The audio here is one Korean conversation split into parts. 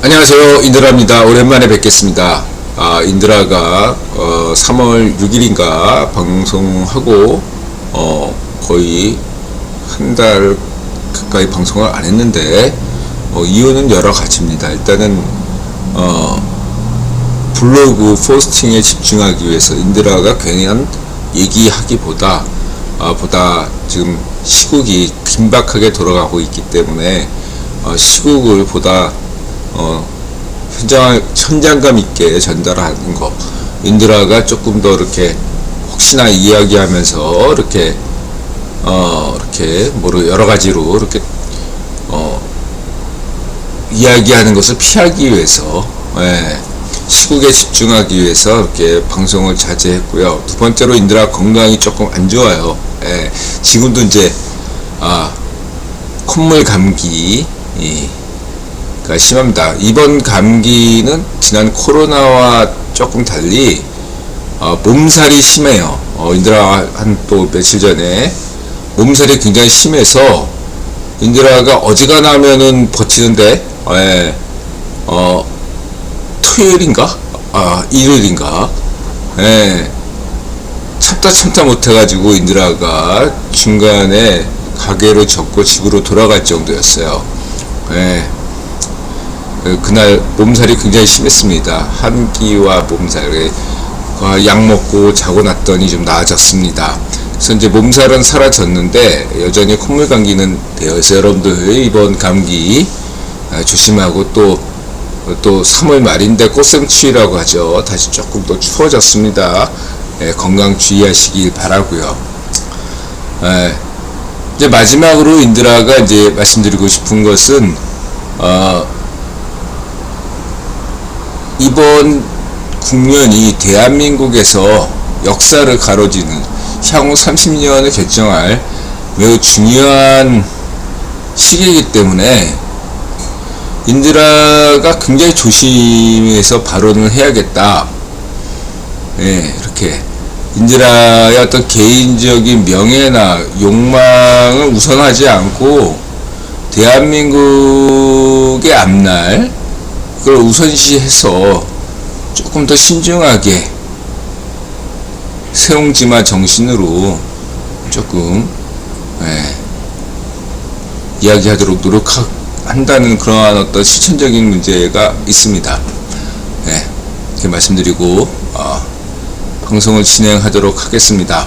안녕하세요. 인드라입니다. 오랜만에 뵙겠습니다. 인드라가 3월 6일인가 방송하고 거의 한 달 가까이 방송을 안 했는데 이유는 여러 가지입니다. 일단은 블로그 포스팅에 집중하기 위해서 인드라가 괜한 얘기하기보다 보다 지금 시국이 긴박하게 돌아가고 있기 때문에 시국을 보다 현장감 있게 전달하는 거, 인드라가 조금 더 이렇게 혹시나 이야기하면서 이렇게 여러 가지로 이렇게 이야기하는 것을 피하기 위해서 시국에 집중하기 위해서 이렇게 방송을 자제했고요. 두 번째로 인드라 건강이 조금 안 좋아요. 지금도 이제 콧물 감기 가 심합니다. 이번 감기는 지난 코로나와 조금 달리 몸살이 심해요. 인드라 한 또 며칠 전에 몸살이 굉장히 심해서 인드라가 어지간하면은 버티는데 토요일인가? 일요일인가? 참다 못해가지고 인드라가 중간에 가게를 접고 집으로 돌아갈 정도였어요. 그날 몸살이 굉장히 심했습니다. 한기와 몸살. 약 먹고 자고 났더니 좀 나아졌습니다. 그래서 이제 몸살은 사라졌는데 여전히 콧물 감기는 되어서 여러분들 이번 감기 조심하고 또 3월 말인데 꽃샘추위라고 하죠. 다시 조금 더 추워졌습니다. 건강 주의하시길 바라고요. 이제 마지막으로 인드라가 이제 말씀드리고 싶은 것은 이번 국면이 대한민국에서 역사를 가로지는 향후 30년을 결정할 매우 중요한 시기이기 때문에 인드라가 굉장히 조심해서 발언을 해야겠다. 이렇게 인드라의 어떤 개인적인 명예나 욕망을 우선하지 않고 대한민국의 앞날 그걸 우선시해서 조금 더 신중하게 세옹지마 정신으로 조금 이야기하도록 노력한다는 그러한 어떤 실천적인 문제가 있습니다. 이렇게 말씀드리고 방송을 진행하도록 하겠습니다.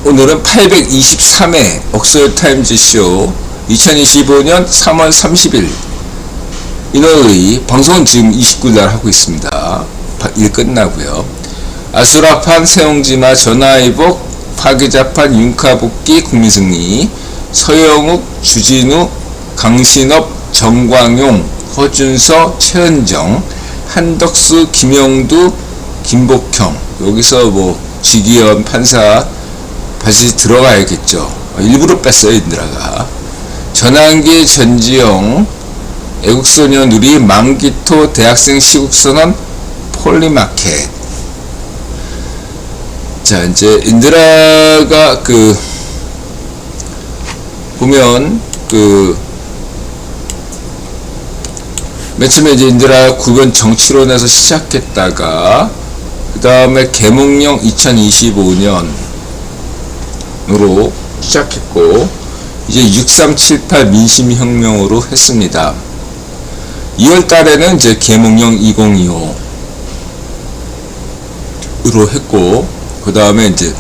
오늘은 823회 옥스퍼드 타임즈 쇼 2025년 3월 30일 일요일 방송은 지금 29일날 하고 있습니다. 일 끝나고요. 아수라판, 세옹지마, 전화위복, 파기자판, 윤카복귀, 국민승리, 서영욱, 주진우, 강신업, 정광용, 허준서, 최은정, 한덕수, 김영두, 김복형. 여기서 지기현 판사 다시 들어가야겠죠. 일부러 뺐어요, 인드라가. 전환기, 전지영, 애국소녀 누리, 만기토, 대학생 시국선언, 폴리마켓. 자, 이제 인드라가 보면 맨 처음에 이제 인드라 구변 정치론에서 시작했다가 그 다음에 계몽령 2025년 으로 시작했고 이제 6378 민심혁명으로 했습니다. 2월 달에는 이제 계몽령 2025 으로 했고 그 다음에 이제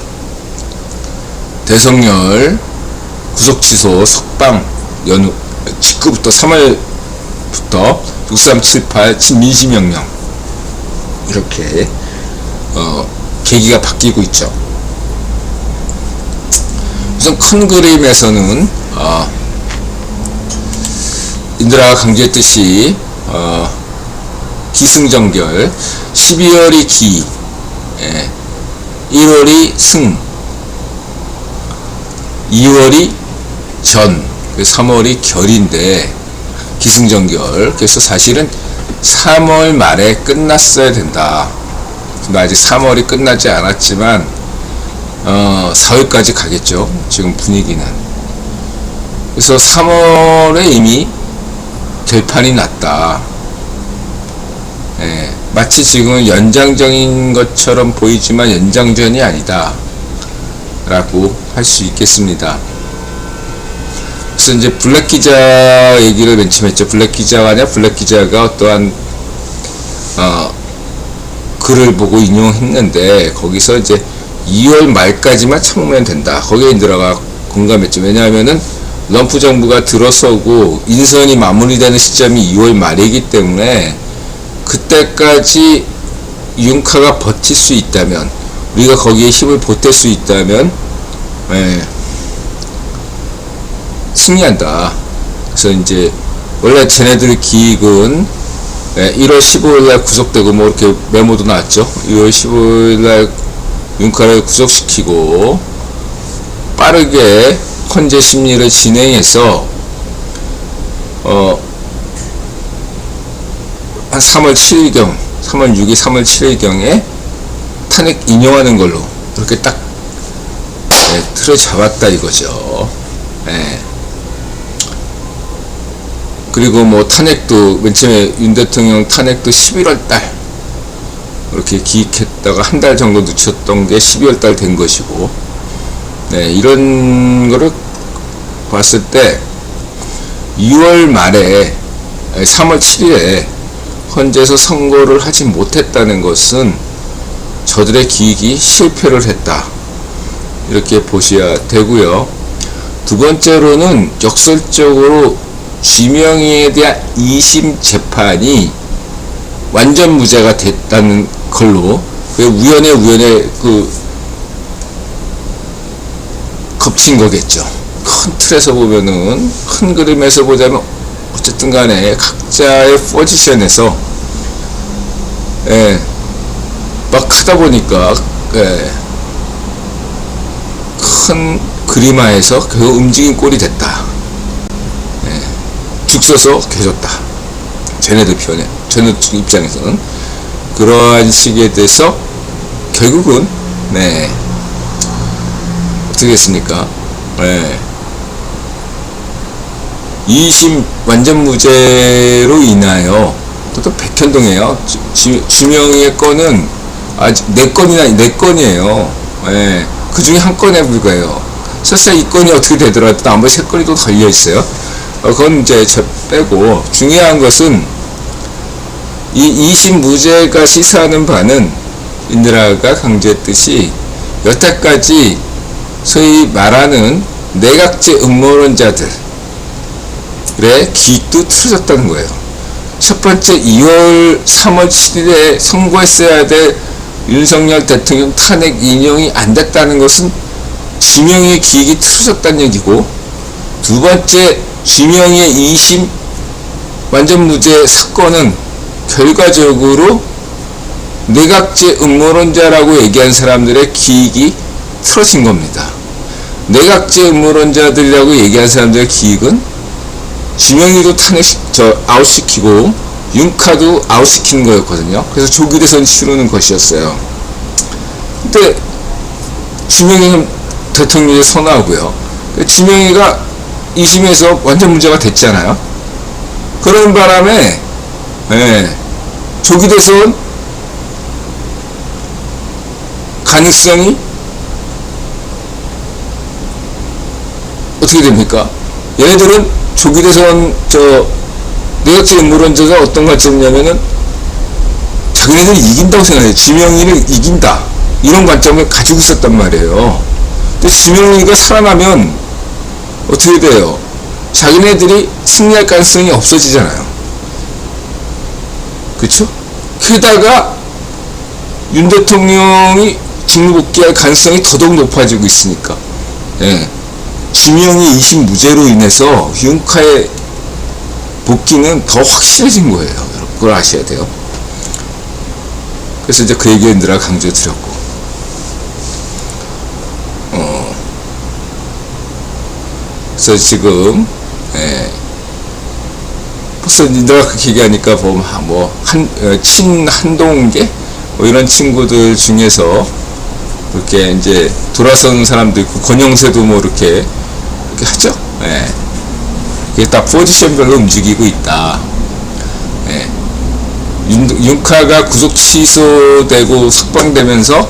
대성열 구속취소 석방 연후 직후부터 3월부터 6378 민심혁명 이렇게 계기가 바뀌고 있죠. 우선 큰 그림에서는 인드라가 강조했듯이 기승전결 12월이 기 1월이 승 2월이 전 3월이 결인데 기승전결. 그래서 사실은 3월 말에 끝났어야 된다. 아직 3월이 끝나지 않았지만 4월까지 가겠죠. 지금 분위기는. 그래서 3월에 이미 결판이 났다. 예, 마치 지금은 연장전인 것처럼 보이지만 연장전이 아니다 라고 할 수 있겠습니다. 그래서 이제 블랙 기자 얘기를 맨 처음 했죠. 블랙 기자가 어떠한 글을 보고 인용했는데, 거기서 이제 2월 말까지만 참으면 된다. 거기에 들어가 공감했죠. 왜냐하면은 럼프 정부가 들어서고 인선이 마무리되는 시점이 2월 말이기 때문에 그때까지 윤카가 버틸 수 있다면, 우리가 거기에 힘을 보탤 수 있다면, 승리한다. 그래서 이제 원래 쟤네들 기획은 1월 15일날 구속되고, 뭐 이렇게 메모도 나왔죠. 1월 15일날 윤카를 구속시키고 빠르게 헌재 심리를 진행해서 한 3월 7일경, 3월 6일, 3월 7일경에 탄핵 인용하는 걸로 그렇게 딱 틀을 잡았다 이거죠. 그리고 뭐 탄핵도 맨 처음에 윤 대통령 탄핵도 11월달 이렇게 기획했다가 한 달 정도 늦췄던 게 12월달 된 것이고, 이런 거를 봤을 때 2월 말에 3월 7일에 헌재에서 선고를 하지 못했다는 것은 저들의 기획이 실패를 했다, 이렇게 보셔야 되고요. 두 번째로는 역설적으로 쥐명희에 대한 2심 재판이 완전 무죄가 됐다는 걸로, 우연에 겹친 거겠죠. 큰 틀에서 보면은, 큰 그림에서 보자면 어쨌든 간에 각자의 포지션에서 막 하다 보니까 큰 그림화에서 결국 움직인 꼴이 됐다. 죽 서서 개졌다. 쟤네들 입장에서는 그러한 식에 대해서 결국은 어떻게 했습니까? 2심 완전 무죄로 인하여 또 백현동이에요. 쥐명희의 건은 아직 4건이에요. 그 중에 한 건에 불과해요. 설사 이 건이 어떻게 되더라도 나머지 3건이 또 걸려 있어요. 그건 이제 빼고, 중요한 것은 이 2심 무죄가 시사하는 바는 인드라가 강조했듯이 여태까지 소위 말하는 내각제 음모론자들의 기획도 틀어졌다는 거예요. 첫 번째, 3월 7일에 선고했어야 될 윤석열 대통령 탄핵 인용이 안 됐다는 것은 쥐명희의 기획이 틀어졌다는 얘기고, 두 번째, 쥐명희의 2심 완전 무죄 사건은 결과적으로 내각제 음모론자라고 얘기한 사람들의 기획이 틀어진 겁니다. 내각제 음모론자들이라고 얘기한 사람들의 기획은 쥐명희도 아웃시키고 윤카도 아웃시키는 거였거든요. 그래서 조기대선 치르는 것이었어요. 근데 쥐명희는 대통령에 선호하고요. 쥐명희가 2심에서 완전 무죄가 됐잖아요. 그런 바람에 조기대선 가능성이 어떻게 됩니까? 얘네들은 조기대선 내각제 음모론자가 어떤 관점이냐면은 자기네들이 이긴다고 생각해요. 쥐명희를 이긴다, 이런 관점을 가지고 있었단 말이에요. 근데 쥐명희가 살아나면 어떻게 돼요? 자기네들이 승리할 가능성이 없어지잖아요. 그쵸? 게다가 윤 대통령이 직무복귀할 가능성이 더더욱 높아지고 있으니까, 쥐명희 2심 무죄로 인해서 윤카의 복귀는 더 확실해진 거예요. 여러분, 그걸 아셔야 돼요. 그래서 이제 그 얘기를 늘 강조드렸고, 그래서 지금 벌써 내가 그렇게 얘기하니까 친한동계 이런 친구들 중에서 이렇게 이제 돌아서는 사람도 있고, 권영세도 뭐 이렇게 하죠. 예. 그게 딱 포지션별로 움직이고 있다. 예. 윤카가 구속 취소되고 석방되면서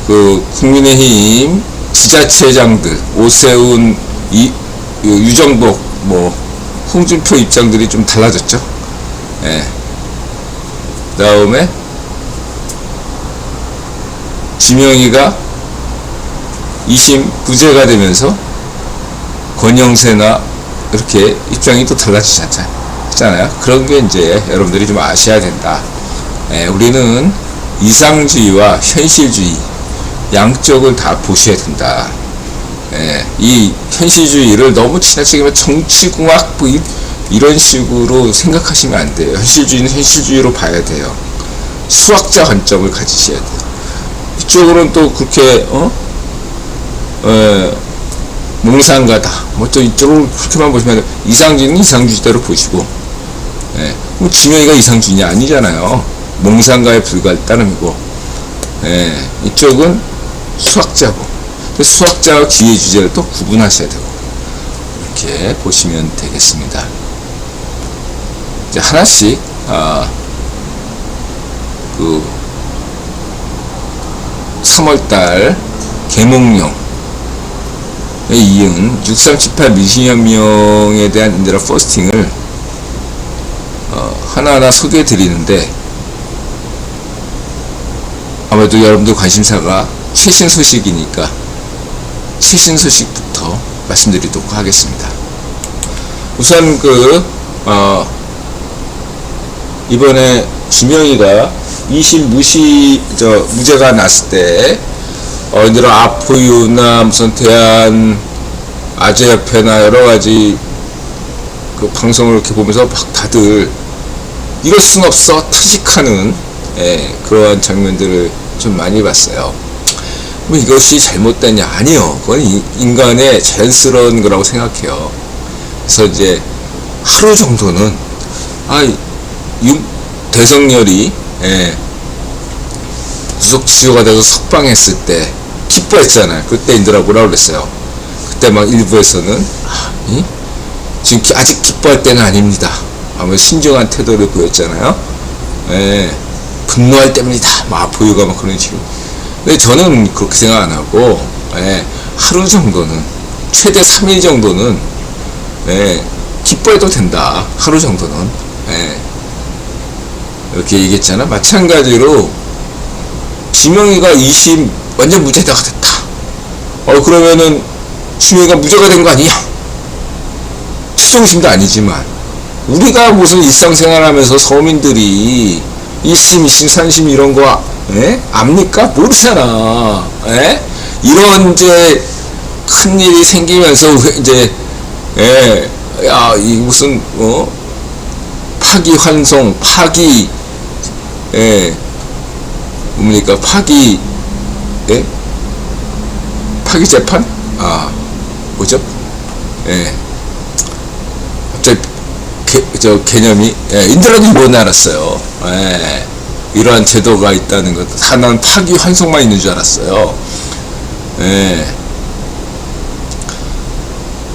그 국민의힘 지자체장들, 오세훈, 유정복, 뭐 홍준표 입장들이 좀 달라졌죠. 예. 그다음에 지명이가 2심 무죄가 되면서 권영세나 이렇게 입장이 또 달라지잖아요. 그런 게 이제 여러분들이 좀 아셔야 된다. 예, 우리는 이상주의와 현실주의 양쪽을 다 보셔야 된다. 예, 이 현실주의를 너무 지나치게 정치공학 이런 식으로 생각하시면 안 돼요. 현실주의는 현실주의로 봐야 돼요. 수학자 관점을 가지셔야 돼요. 이쪽으로는 또 그렇게 몽상가다 뭐 또 이쪽으로 그렇게만 보시면 이상주의는 이상주의대로 보시고, 예, 뭐 지명이가 이상주의냐 아니잖아요. 몽상가에 불과할 따름이고, 예, 이쪽은 수학자고, 수학자와 기회 주제를 또 구분하셔야 되고, 이렇게 보시면 되겠습니다. 이제 하나씩 그 3월달 계몽령에 이은 6378 민심혁명에 대한 인드라 포스팅을 하나하나 소개해 드리는데, 아무래도 여러분들 관심사가 최신 소식이니까 최신 소식부터 말씀드리도록 하겠습니다. 우선 이번에 지명이가 2심 무죄가 났을 때 얘들아 아포유나 무슨 대한 아재협회나 여러가지 그 방송을 이렇게 보면서 막 다들 이럴 순 없어 퇴직하는, 예, 그러한 장면들을 좀 많이 봤어요. 뭐 이것이 잘못됐냐? 아니요. 그건 인간의 자연스러운 거라고 생각해요. 그래서 이제 하루 정도는 대성열이, 예, 구속 취소가 돼서 석방했을 때 기뻐했잖아요. 그때 인들아 뭐라고 그랬어요? 그때 막 일부에서는 지금 아직 기뻐할 때는 아닙니다. 아무 신중한 태도를 보였잖아요. 예, 분노할 때입니다. 막 보유가 막 그런 식으로. 근데 저는 그렇게 생각 안 하고, 예, 하루 정도는, 최대 3일 정도는, 예, 기뻐해도 된다. 하루 정도는. 예, 이렇게 얘기했잖아. 마찬가지로 지명이가 2심 완전 무죄가 됐다. 그러면은 지명이가 무죄가 된 거 아니야? 최종심도 아니지만 우리가 무슨 일상생활하면서 서민들이 1심, 2심, 3심 이런 거, 예? 압니까? 모르잖아. 예? 이런 이제 큰 일이 생기면서 이제, 예, 야, 이 무슨 파기환송, 예, 뭡니까? 예? 파기재판? 뭐죠? 예. 갑자기, 개념이, 예, 인들라도 이번에 알았어요. 예. 이러한 제도가 있다는 것. 난 파기환송만 있는 줄 알았어요. 예.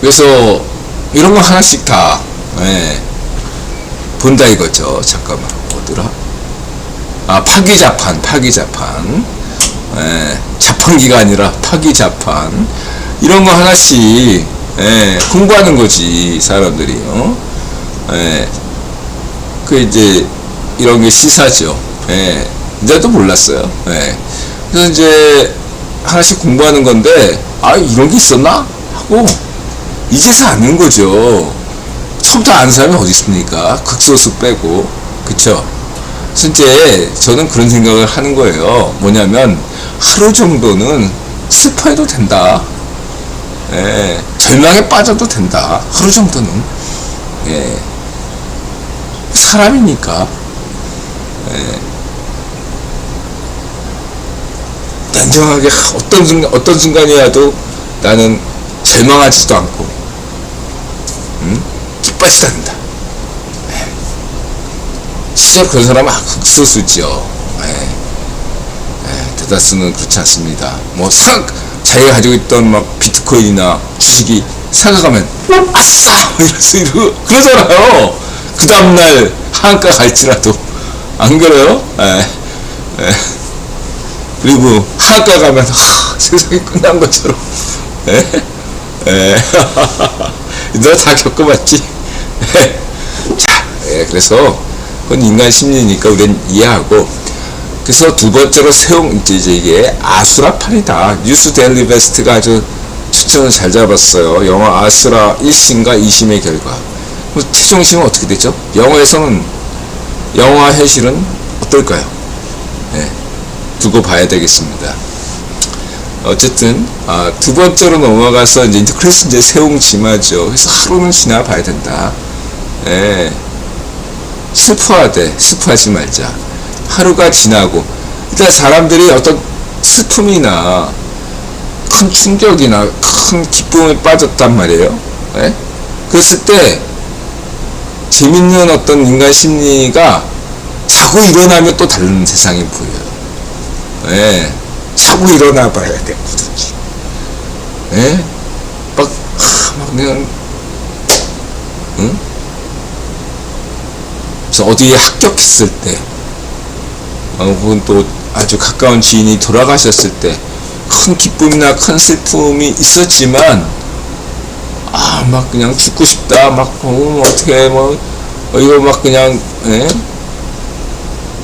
그래서, 이런 거 하나씩 다, 예, 본다 이거죠. 잠깐만, 뭐더라? 파기자판. 예, 자판기가 아니라 파기자판. 이런 거 하나씩, 예, 공부하는 거지, 사람들이, 예. 이제, 이런 게 시사죠. 예. 이제도 몰랐어요. 예. 그래서 이제, 하나씩 공부하는 건데, 이런 게 있었나? 하고, 이제서 아는 거죠. 처음부터 아는 사람이 어디 있습니까? 극소수 빼고. 그쵸? 그래서 이제 저는 그런 생각을 하는 거예요. 뭐냐면 하루 정도는 슬퍼해도 된다. 예, 절망에 빠져도 된다. 하루 정도는. 예, 사람이니까. 예, 냉정하게 어떤 순간이라도 나는 절망하지도 않고, 기뻐하지도 않는다. 실제로 그런 사람은 극소수죠. 다스는 그렇지 않습니다. 뭐 자기가 가지고 있던 막 비트코인이나 주식이 상가가면 아싸 이러면서 그러잖아요. 그 다음날 하한가 갈지라도. 안 그래요? 그리고 하한가 가면 세상이 끝난 것처럼. 너 다 겪어봤지? 자, 그래서 그건 인간 심리니까 우리는 이해하고. 그래서 두 번째로 이제 이게 아수라판이다. 뉴스 데일리 베스트가 아주 초점을 잘 잡았어요. 영화 아수라 1심과 2심의 결과. 최종심은 어떻게 되죠? 영화에서는, 영화 현실은 어떨까요? 두고 봐야 되겠습니다. 어쨌든, 두 번째로 넘어가서 그래서 이제 세옹지마죠. 그래서 하루는 지나 봐야 된다. 슬퍼하되, 슬퍼하지 말자. 하루가 지나고, 일단 사람들이 어떤 슬픔이나 큰 충격이나 큰 기쁨에 빠졌단 말이에요. 그랬을 때 재밌는 어떤 인간 심리가 자고 일어나면 또 다른 세상이 보여요. 자고 일어나 봐야 돼, 뭐든지. 막 그냥, 응? 그래서 어디에 합격했을 때, 혹은 또 아주 가까운 지인이 돌아가셨을 때, 큰 기쁨이나 큰 슬픔이 있었지만, 막 그냥 죽고 싶다, 어떻게, 이거 막 그냥,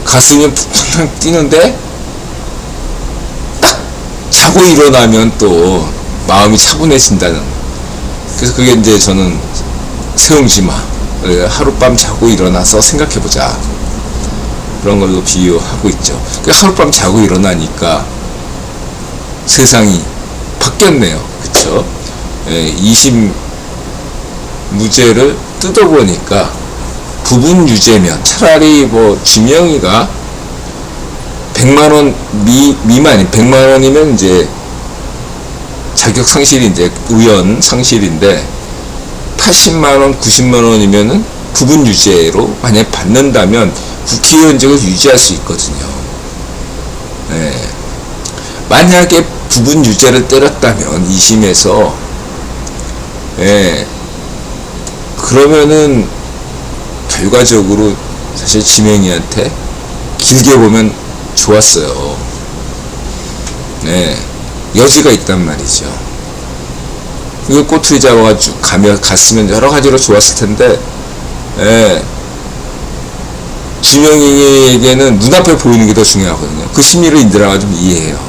가슴이 푹 뛰는데, 딱 자고 일어나면 또 마음이 차분해진다는. 그래서 그게 이제 저는 세옹지마. 하룻밤 자고 일어나서 생각해보자. 그런 걸로 비유하고 있죠. 하룻밤 자고 일어나니까 세상이 바뀌었네요. 그쵸? 2심 무죄를 뜯어보니까 부분 유죄면 차라리 뭐 지명이가 100만원 미만이 100만원이면 이제 자격 상실이 이제 의원 상실인데 80만원, 90만원이면은 부분 유죄로 만약 받는다면 국회의원직을 유지할 수 있거든요. 만약에 부분 유죄를 때렸다면 2심에서 그러면은 결과적으로 사실 지명이한테 길게 보면 좋았어요. 여지가 있단 말이죠. 이거 꼬투리 잡아가지고 갔으면 여러 가지로 좋았을 텐데, 지명이에게는 눈앞에 보이는 게 더 중요하거든요. 그 심리를 인들아가 좀 이해해요.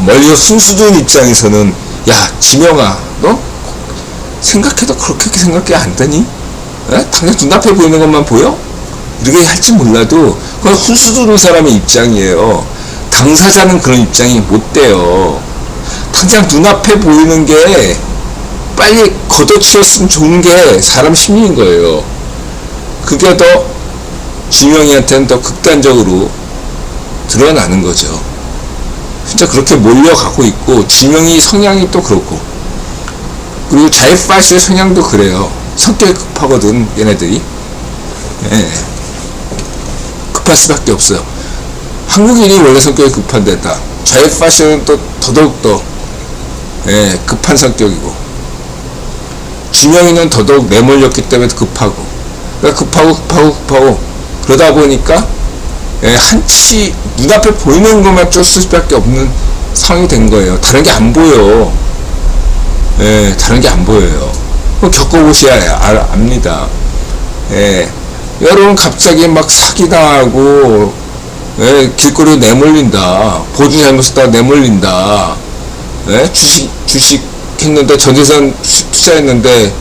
멀리서 순수둔 입장에서는, 야, 지명아, 너 생각해도 그렇게 생각이 안 되니? 당장 눈앞에 보이는 것만 보여? 이렇게 할지 몰라도 그건 순수둔 사람의 입장이에요. 당사자는 그런 입장이 못 돼요. 당장 눈앞에 보이는 게 빨리 걷어치웠으면 좋은 게 사람 심리인 거예요. 그게 더 지명이한테는 더 극단적으로 드러나는 거죠. 진짜 그렇게 몰려가고 있고, 지명이 성향이 또 그렇고, 그리고 자이파시의 성향도 그래요. 성격이 급하거든, 얘네들이. 급할 수밖에 없어요. 한국인이 원래 성격이 급한 데다 자이파시는 또 더더욱 급한 성격이고, 지명이는 더더욱 내몰렸기 때문에 급하고, 그러니까 급하고 그러다 보니까 한치 눈앞에 보이는 것만 쫓을 수밖에 없는 상황이 된 거예요. 다른 게 안 보여. 다른 게 안 보여요. 겪어보셔야 압니다. 여러분 갑자기 막 사기당하고, 길거리로 내몰린다. 보증 잘못했다가 내몰린다. 주식 했는데, 전재산 투자했는데,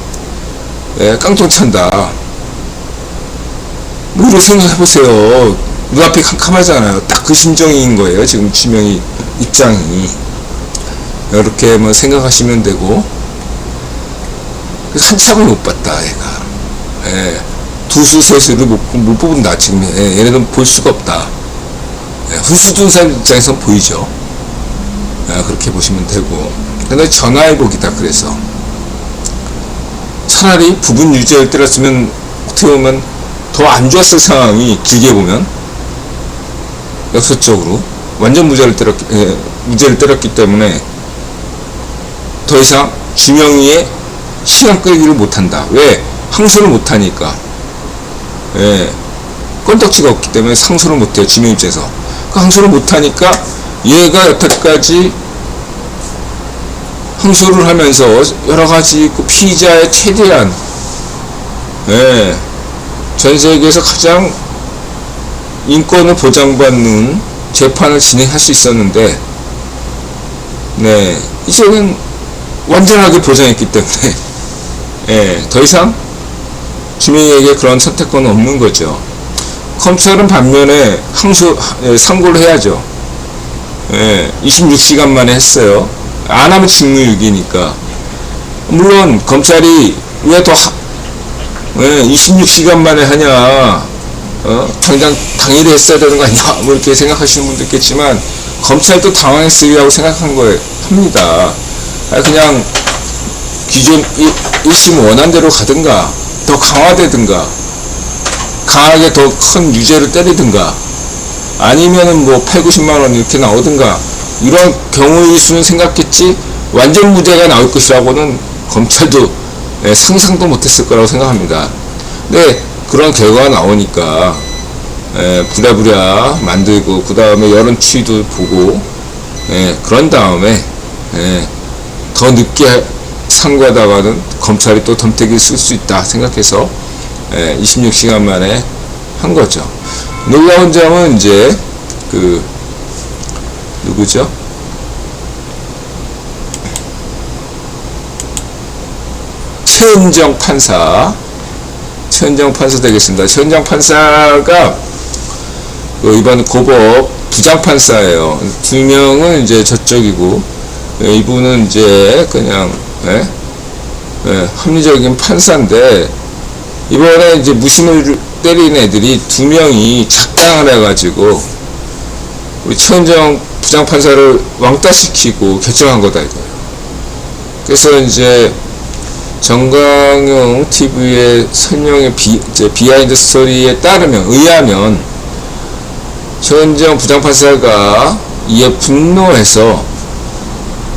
깡통 찬다. 뭐로 생각해보세요. 눈앞이 캄캄하잖아요. 딱 그 심정인 거예요. 지금 지명이 입장이. 이렇게 뭐 생각하시면 되고, 한참을 못 봤다, 얘가. 두수, 세수를 못 뽑는다, 지금. 얘네들은 볼 수가 없다. 훈수둔 사람 입장에선 보이죠. 그렇게 보시면 되고. 근데 전화위복이다, 그래서. 차라리 부분 유죄를 때렸으면, 어떻게 보면 더 안 좋았을 상황이 길게 보면. 역설적으로 완전 무죄를 때렸기 때문에 더 이상 주명이의 시간 끌기를 못한다. 왜? 항소를 못하니까. 예, 건덕지가 없기 때문에 상소를 못해요. 주명 입장에서. 그 항소를 못하니까 얘가 여태까지 항소를 하면서 여러가지 그 피의자의 최대한, 예, 전 세계에서 가장 인권을 보장받는 재판을 진행할 수 있었는데, 네, 이제는 완전하게 보장했기 때문에, 예, 더 이상 주민에게 그런 선택권은 없는 거죠. 검찰은 반면에 상고를 해야죠. 예, 26시간 만에 했어요. 안 하면 직무유기니까. 물론 검찰이 왜 더 26시간 만에 하냐, 당장 당일에 했어야 되는 거 아니냐, 뭐 이렇게 생각하시는 분도 있겠지만, 검찰도 당황했으리라고 생각한 거예요. 합니다. 그냥 기존 1심 원안대로 가든가, 더 강화되든가, 강하게 더 큰 유죄를 때리든가, 아니면은 뭐 8, 90만원 이렇게 나오든가, 이런 경우일 수는 생각했지, 완전 무죄가 나올 것이라고는 검찰도 상상도 못했을 거라고 생각합니다. 근데 그런 결과가 나오니까 부랴부랴 만들고, 그 다음에 여론 추이도 보고, 그런 다음에 더 늦게 상고하다가는 검찰이 또 덤태기를 쓸 수 있다 생각해서 26시간 만에 한 거죠. 놀라운 점은 이제 그 누구죠? 최은정 판사 되겠습니다. 최은정 판사가 이번 고법 부장판사예요. 두 명은 이제 저쪽이고, 이분은 이제 그냥 합리적인 판사인데, 이번에 이제 무심을 때린 애들이 두 명이 작당을 해가지고 우리 최은정 부장판사를 왕따시키고 결정한 거다 이거예요. 그래서 이제 정강용 TV의 설명의 비하인드 스토리에 의하면 최은정 부장판사가 이에 분노해서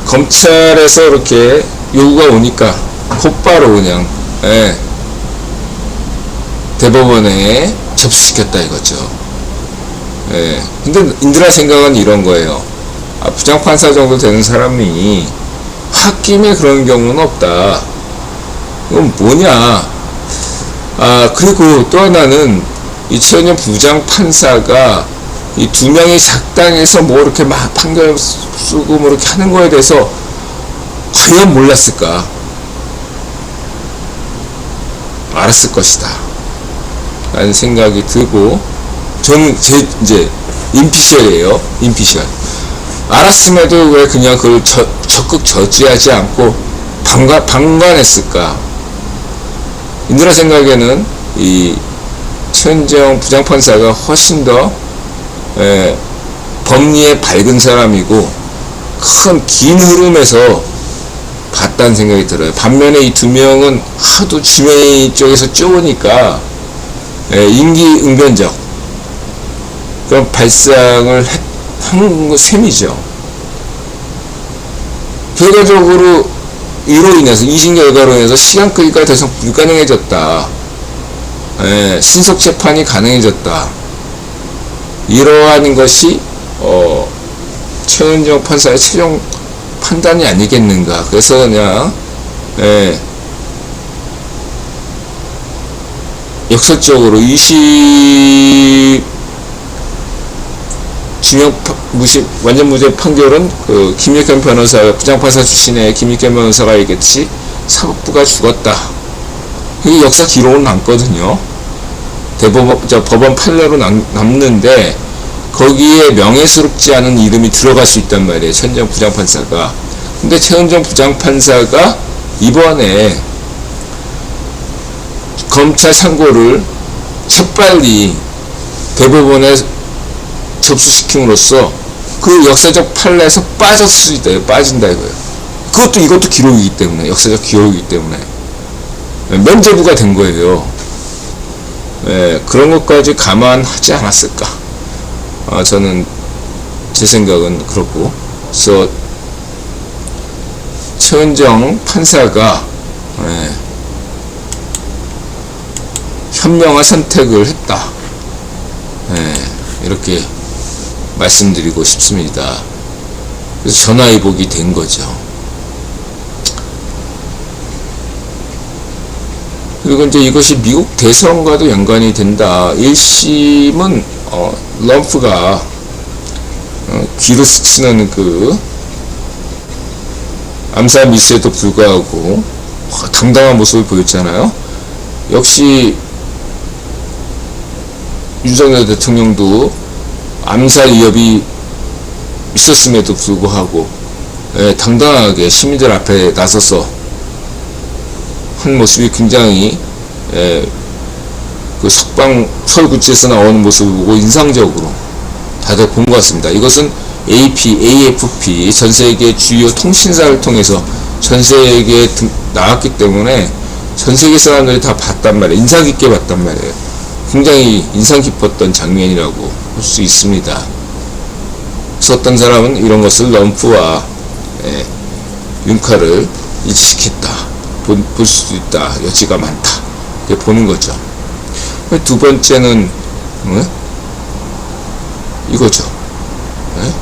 검찰에서 이렇게 요구가 오니까 곧바로 그냥 대법원에 접수시켰다 이거죠. 근데 인들아 생각은 이런 거예요. 부장판사 정도 되는 사람이 홧김에 그런 경우는 없다. 이건 뭐냐. 그리고 또 하나는 이 최은정 부장판사가 이 두 명이 작당해서 뭐 이렇게 막 판결 쓰고 뭐 이렇게 하는 거에 대해서 과연 몰랐을까? 알았을 것이다 라는 생각이 들고, 저는 이제 인피셜이에요. 인피셜. 알았음에도 왜 그냥 그걸 적극 저지하지 않고 방관했을까? 인들아 생각에는 이 최은정 부장판사가 훨씬 더 법리에 밝은 사람이고 큰 긴 흐름에서 봤다는 생각이 들어요. 반면에 이 두 명은 하도 주메이 쪽에서 쪼으니까 임기응변적 그런 발상을 한 셈이죠. 결과적으로 이로 인해서, 이심 결과로 인해서 시간 끌기가 더 이상 불가능해졌다. 신속 재판이 가능해졌다. 이러한 것이 최은정 판사의 최종 판단이 아니겠는가. 그래서 그냥 역설적으로 20 주명 완전 무죄 판결은 그 김익현 변호사, 부장판사 출신의 김익현 변호사가 얘기했듯이 사법부가 죽었다. 이게 역사 기록은 남거든요. 법원 판례로 남는데 거기에 명예스럽지 않은 이름이 들어갈 수 있단 말이에요. 최은정 부장판사가. 근데 최은정 부장판사가 이번에 검찰 상고를 재빨리 대법원에 접수시킴으로써 그 역사적 판례에서 빠진다 이거예요. 이것도 기록이기 때문에, 역사적 기록이기 때문에 면죄부가 된 거예요. 그런 것까지 감안하지 않았을까. 저는 제 생각은 그렇고, 그래서 최은정 판사가 현명한 선택을 했다, 이렇게 말씀드리고 싶습니다. 그래서 전화위복이 된 거죠. 그리고 이제 이것이 미국 대선과도 연관이 된다. 1심은 럼프가 귀를 스치는 그 암살 미수에도 불구하고 당당한 모습을 보였잖아요. 역시 윤석열 대통령도 암살 위협이 있었음에도 불구하고 당당하게 시민들 앞에 나서서 한 모습이 굉장히 그 서울구치소에서 나오는 모습을 보고 인상적으로 다들 본 것 같습니다. 이것은 AP, AFP 전세계 주요 통신사를 통해서 전세계에 나왔기 때문에 전세계 사람들이 다 봤단 말이에요. 인상 깊게 봤단 말이에요. 굉장히 인상 깊었던 장면이라고 볼 수 있습니다. 그래서 어떤 사람은 이런 것을 럼프와 윤카를 일치시켰다, 볼 수도 있다, 여지가 많다, 이렇게 보는 거죠. 두 번째는 이거죠.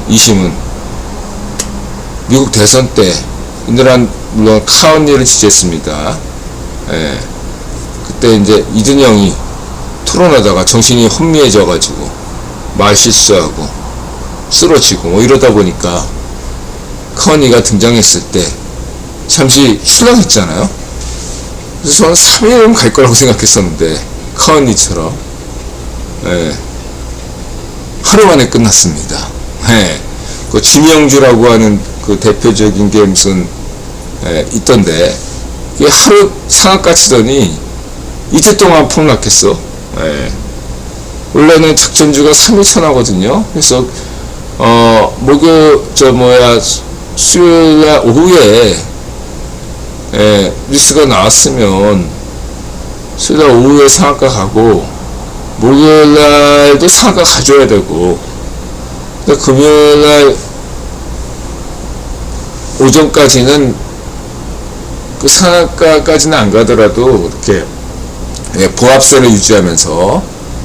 2심은 미국 대선 때 인도란 물론 카언니를 지지했습니다. 그때 이제 이준영이 토론하다가 정신이 혼미해져 가지고 말 실수하고 쓰러지고 뭐 이러다 보니까 카언니가 등장했을 때 잠시 출렁했잖아요. 그래서 저는 3일은 갈 거라고 생각했었는데 카언니처럼 하루 만에 끝났습니다. 그 지명주라고 하는 그 대표적인 게 무슨 있던데, 이게 하루 상한가 치더니 이틀 동안 폭락했어. 원래는 작전주가 3일천 하거든요. 그래서 수요일날 오후에 뉴스가 나왔으면 수요일날 오후에 상한가 가고 목요일날도 상한가 가져야 되고, 금요일날 오전까지는 그 상한가까지는 안 가더라도 이렇게 보합세를 유지하면서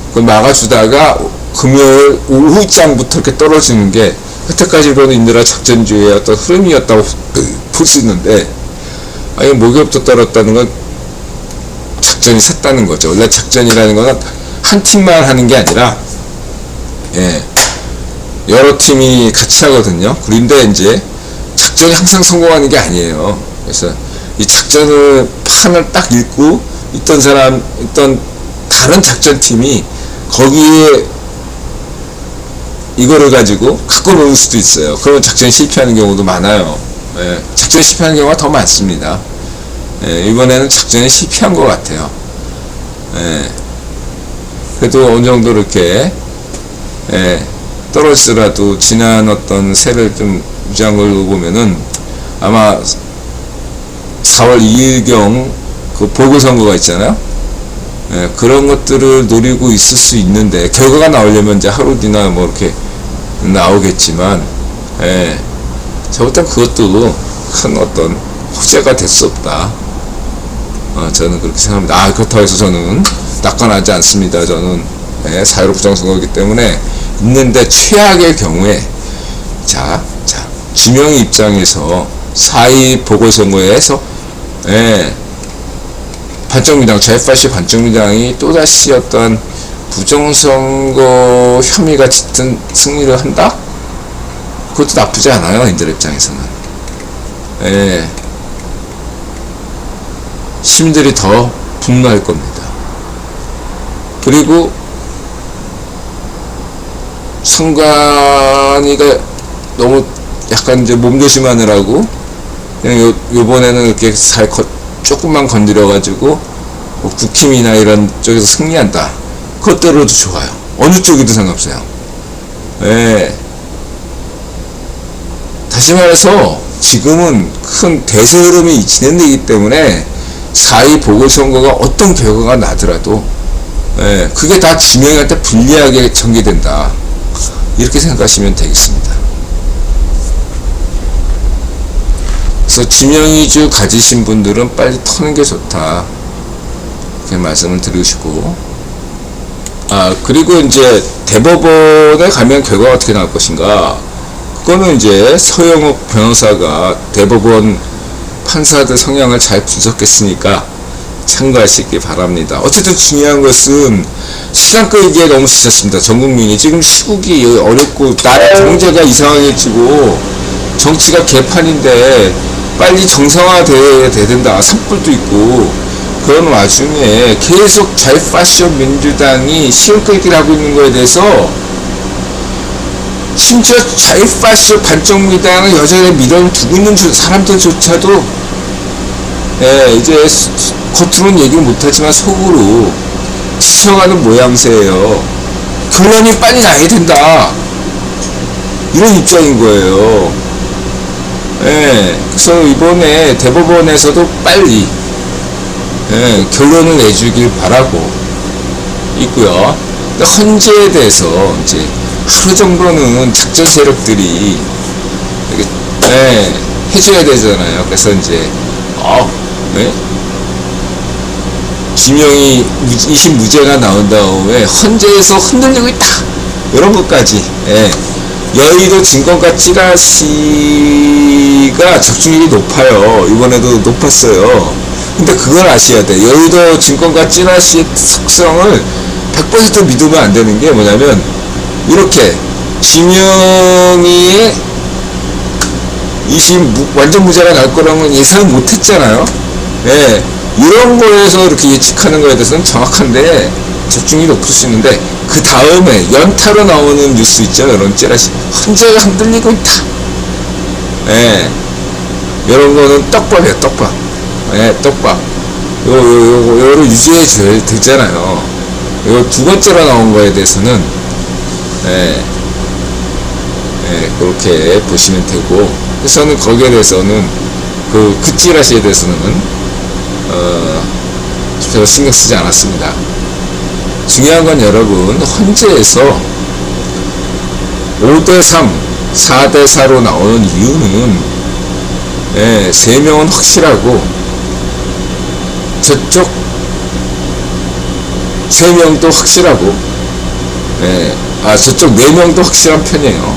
그걸 막아주다가 금요일 오후장부터 이렇게 떨어지는 게 여태까지로는 인도라 작전주의 어떤 흐름이었다고 볼 수 있는데, 아니 목요일부터 떨었다는 건 작전이 샜다는 거죠. 원래 작전이라는 거는 한 팀만 하는 게 아니라 여러 팀이 같이 하거든요. 그런데 이제 작전이 항상 성공하는 게 아니에요. 그래서 이 작전을 판을 딱 읽고 있던 다른 작전팀이 거기에 이거를 가지고 갖고 노는 수도 있어요. 그러면 작전이 실패하는 경우도 많아요. 작전이 실패하는 경우가 더 많습니다. 이번에는 작전이 실패한 것 같아요. 그래도 어느 정도 이렇게 떨어지더라도 지난 어떤 세를 좀 유지한 걸로 보면은 아마 4월 2일경 그 보궐선거가 있잖아요. 그런 것들을 노리고 있을 수 있는데, 결과가 나오려면 이제 하루 뒤나 뭐 이렇게 나오겠지만, 잘못하면 그것도 큰 어떤 호재가 될 수 없다. 저는 그렇게 생각합니다. 그렇다고 해서 저는 낙관하지 않습니다. 저는 자유로 부정선거이기 때문에 있는데, 최악의 경우에 지명의 입장에서 4.2 보궐선거에서 반정민당, 좌파시 반정민당이 또다시 어떤 부정선거 혐의가 짙은 승리를 한다? 그것도 나쁘지 않아요, 인들 입장에서는. 시민들이 더 분노할 겁니다. 그리고 선관위가 너무 약간 이제 몸조심하느라고 그냥 요번에는 이렇게 조금만 건드려가지고 뭐 국힘이나 이런 쪽에서 승리한다. 그것대로도 좋아요. 어느 쪽이든 상관없어요. 다시 말해서 지금은 큰 대세 흐름이 진행되기 때문에 4.2 보궐선거가 어떤 결과가 나더라도 그게 다 지명한테 불리하게 전개된다. 이렇게 생각하시면 되겠습니다. 그래서 지명이주 가지신 분들은 빨리 터는 게 좋다, 이렇게 말씀을 드리고, 그리고 이제 대법원에 가면 결과가 어떻게 나올 것인가, 그거는 이제 서영욱 변호사가 대법원 판사들 성향을 잘 분석했으니까 참고하시기 바랍니다. 어쨌든 중요한 것은 시간 끌기에 너무 지쳤습니다. 전 국민이. 지금 시국이 어렵고 나라 경제가 이상해지고 정치가 개판인데 빨리 정상화돼야 된다, 산불도 있고, 그런 와중에 계속 잘파쇼 민주당이 시간 끌기를 하고 있는 거에 대해서, 심지어 좌파쇼 반쪽미당을 여전히 밀어두고 있는 사람들조차도 이제 겉으로는 얘기를 못하지만 속으로 지쳐가는 모양새예요. 결론이 빨리 나야 된다, 이런 입장인 거예요. 그래서 이번에 대법원에서도 빨리 결론을 내주길 바라고 있고요. 헌재에 대해서 이제 하루 정도는 작전 세력들이 해줘야 되잖아요. 그래서 이제 지명이 2심 무죄가 나온 다음에 헌재에서 흔들리고 있다, 이런 것까지. 여의도 증권가 찌라시가 적중률이 높아요. 이번에도 높았어요. 근데 그걸 아셔야 돼. 여의도 증권가 찌라시의 속성을 100% 믿으면 안 되는 게 뭐냐면, 이렇게 지명이 2심 완전 무죄가 날 거라는 예상을 못 했잖아요. 이런 거에서 이렇게 예측하는 거에 대해서는 정확한데 적중이 높을 수 있는데, 그 다음에 연타로 나오는 뉴스 있죠. 이런 찌라시 헌재가 흔들리고 있다, 이런 거는 떡밥이에요. 떡밥. 떡밥. 요거를 유지해 줘야 되잖아요. 요 두 번째로 나온 거에 대해서는 그렇게 보시면 되고, 그래서는 거기에 대해서는 그 찌라시에 대해서는 별로 신경 쓰지 않았습니다. 중요한 건 여러분, 헌재에서 5대3, 4대4로 나오는 이유는 3명은 확실하고 저쪽 3명도 확실하고, 저쪽 4명도 확실한 편이에요.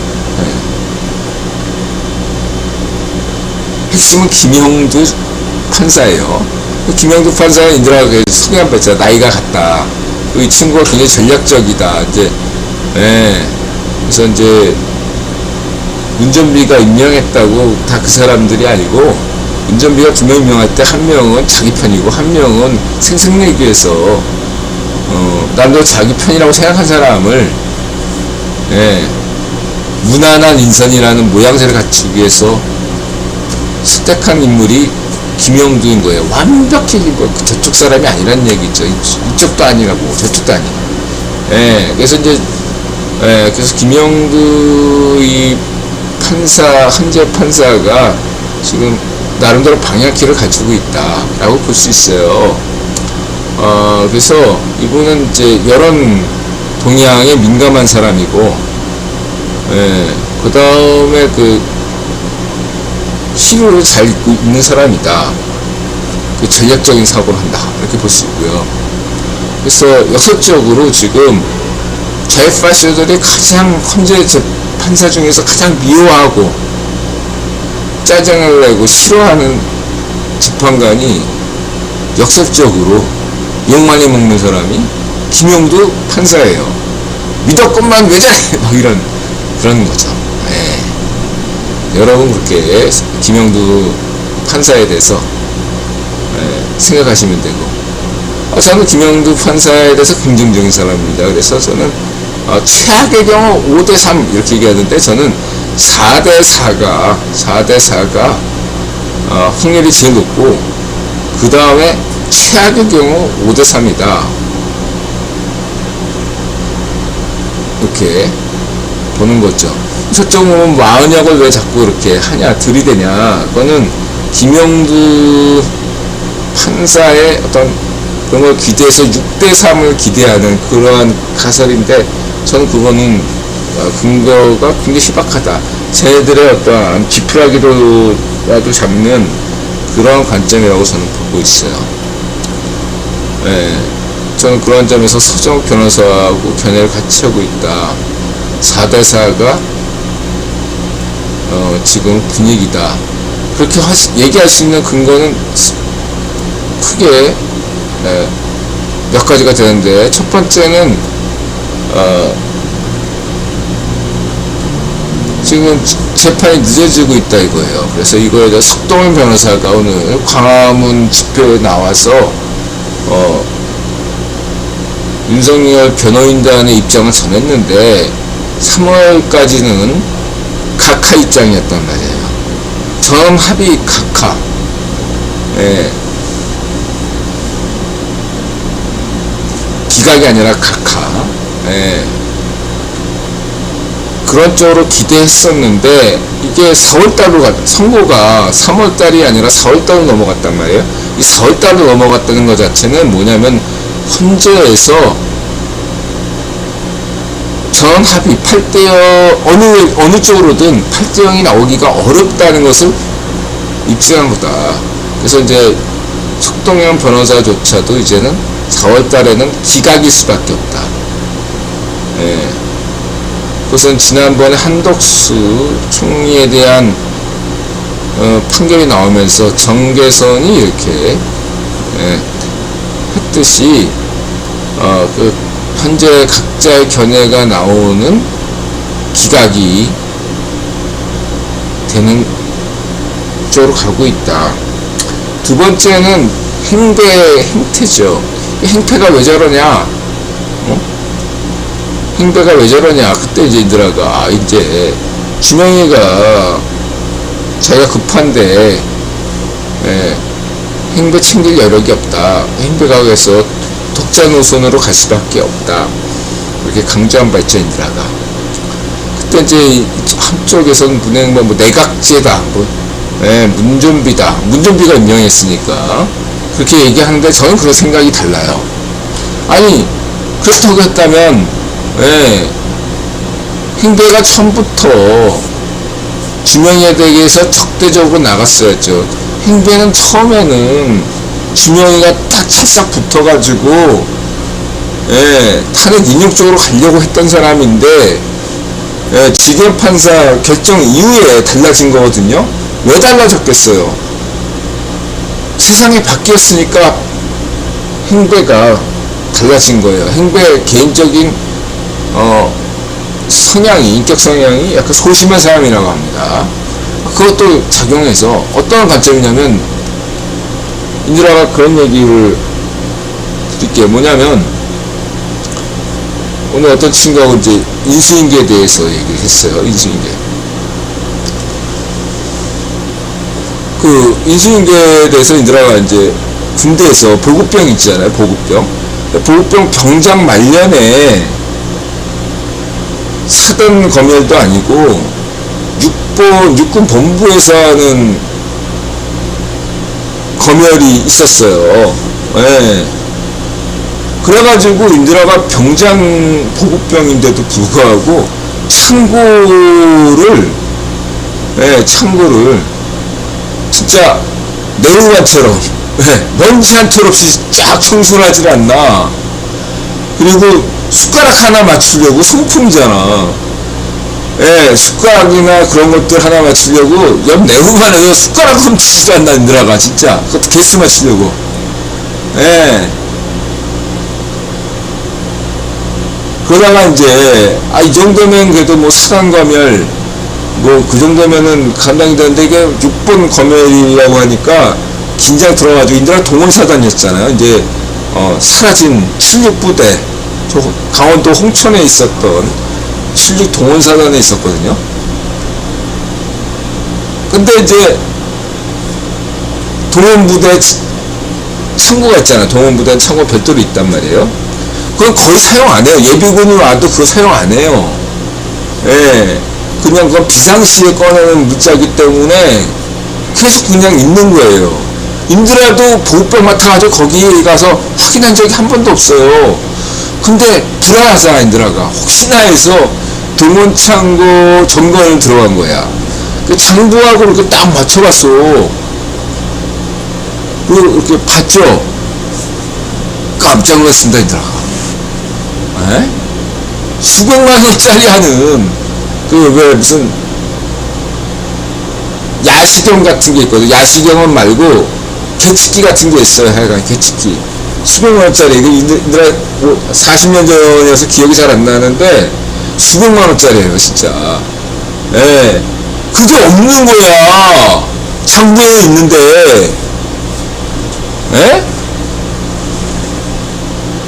핵심은 김형두 판사예요. 김형두 판사가 인디라가 소개 한 번 했잖아. 나이가 같다. 이 친구가 굉장히 전략적이다. 이제, 그래서 이제, 운전비가 임명했다고 다 그 사람들이 아니고, 운전비가 2명 임명할 때 1명은 자기 편이고 1명은 생색내기 위해서, 남도 자기 편이라고 생각한 사람을, 무난한 인선이라는 모양새를 갖추기 위해서 선택한 인물이 김형두인 거예요. 완벽히 저쪽 사람이 아니란 얘기죠. 이쪽도 아니라고 저쪽도 아니고. 그래서 이제 그래서 김형두 이 판사, 헌재 판사가 지금 나름대로 방향키를 가지고 있다라고 볼 수 있어요. 그래서 이분은 이제 여론 동향에 민감한 사람이고, 그 다음에 시류를 잘 읽고 있는 사람이다. 전략적인 사고를 한다, 이렇게 볼 수 있고요. 그래서 역설적으로 지금 좌파쇼들이 가장 헌재 재판사 중에서 가장 미워하고 짜증을 내고 싫어하는 재판관이 역설적으로 욕 많이 먹는 사람이 김형두 판사예요. 믿었건만 왜 잘해, 막 그런 거죠. 여러분 그렇게 김형두 판사에 대해서 생각하시면 되고, 저는 김형두 판사에 대해서 긍정적인 사람입니다. 그래서 저는 최악의 경우 5대3 이렇게 얘기하는데, 저는 4대4가 확률이 제일 높고, 그 다음에 최악의 경우 5대3이다, 이렇게 보는 거죠. 저쪽으로 마은혁을 왜 자꾸 이렇게 하냐, 들이대냐, 그거는 김형두 판사의 어떤 그런 걸 기대해서 6대3을 기대하는 그러한 가설인데, 저는 그거는 근거가 굉장히 희박하다. 쟤네들의 어떠한 지푸라기로라도 잡는 그런 관점이라고 저는 보고 있어요. 예, 저는 그런 점에서 서정욱 변호사하고 견해를 같이 하고 있다. 4대4가 지금 분위기다. 그렇게 얘기할 수 있는 근거는 크게 몇 가지가 되는데, 첫 번째는 지금 재판이 늦어지고 있다 이거예요. 그래서 이거에 대해 석동현 변호사가 오늘 광화문 집회에 나와서 윤석열 변호인단의 입장을 전했는데 3월까지는 각하 입장이었단 말이에요. 전 합의 각하. 예. 기각이 아니라 각하. 예. 그런 쪽으로 기대했었는데, 이게 4월달로 선고가 3월달이 아니라 4월달로 넘어갔단 말이에요. 이 4월달로 넘어갔다는 것 자체는 뭐냐면, 헌재에서 전 합의 8대0, 어느 쪽으로든 8대0이 나오기가 어렵다는 것을 입증한 거다. 그래서 이제 석동현 변호사조차도 이제는 4월달에는 기각일 수밖에 없다. 예. 그것은 지난번에 한덕수 총리에 대한 판결이 나오면서 정계선이 이렇게 했듯이 그 현재 각자의 견해가 나오는 기각이 되는 쪽으로 가고 있다. 두 번째는 행태죠. 행태가 왜 저러냐? 행배가 왜 저러냐? 그때 이제 인드라가 이제 주명이가 자기가 급한데 행배 챙길 여력이 없다. 행배가 그래서 독자 노선으로 갈 수밖에 없다. 이렇게 강조한 바 있죠, 인드라가. 그때 이제 한쪽에서는 뭐 내각제다, 문좀비다. 문좀비가 임명했으니까 그렇게 얘기하는데 저는 그런 생각이 달라요. 아니 그렇다고 했다면 행배가 처음부터 주명이에 대해서 적대적으로 나갔어야죠. 행배는 처음에는 주명이가 딱 찰싹 붙어가지고 탄핵 인용 쪽으로 가려고 했던 사람인데 지대 판사 결정 이후에 달라진 거거든요. 왜 달라졌겠어요? 세상이 바뀌었으니까 행배가 달라진 거예요. 행배 개인적인 성향이, 인격 성향이 약간 소심한 사람이라고 합니다. 그것도 작용해서 어떤 관점이냐면, 인드라가 그런 얘기를 드릴게요. 뭐냐면, 오늘 어떤 친구하고 이제 인수인계에 대해서 얘기를 했어요. 인수인계. 그 인수인계에 대해서 인드라가 이제 군대에서 보급병 있잖아요. 보급병. 보급병 병장 말년에 사던 검열도 아니고 육군 본부에서 하는 검열이 있었어요. 그래가지고 인드라가 병장 보급병인데도 불구하고 창고를 진짜 내루관처럼 먼지 한 톨 없이 쫙 청소를 하질 않나. 그리고 숟가락 하나 맞추려고 소품이잖아. 숟가락이나 그런 것들 하나 맞추려고 옆 내후반에서 숟가락 훔치지도 않나, 인드라가 진짜. 그것도 개수 맞추려고. 그러다가 이제 이 정도면 그래도 뭐 수강검열 뭐 그 정도면은 감당이 되는데, 이게 6번 검열이라고 하니까 긴장 들어가지고 인드라 동원사단이었잖아요. 이제 사라진 76부대, 강원도 홍천에 있었던 76 동원사단에 있었거든요. 근데 이제 동원부대 창고가 있잖아요. 동원부대는 창고 별도로 있단 말이에요. 그건 거의 사용 안 해요. 예비군이 와도 그거 사용 안 해요. 그냥 그건 비상시에 꺼내는 물자기 때문에 계속 그냥 있는 거예요. 인드라도 보급병 맡아가지고 거기 가서 확인한 적이 한 번도 없어요. 근데 불안하잖아, 인드라가. 혹시나 해서 동원창고 점검을 들어간 거야. 그 장부하고 이렇게 딱 맞춰봤어. 그리고 이렇게 봤죠. 깜짝 놀랐습니다, 이들아. 에? 수백만 원짜리 하는 그 왜 무슨 야시경 같은 게 있거든. 야시경은 말고 개측기 같은 게 있어요. 하여간 개측기 수백만 원짜리. 이거 인들아 40년 전이어서 기억이 잘 안 나는데 수백만 원짜리예요, 진짜. 예. 그게 없는 거야. 장부에 있는데. 예?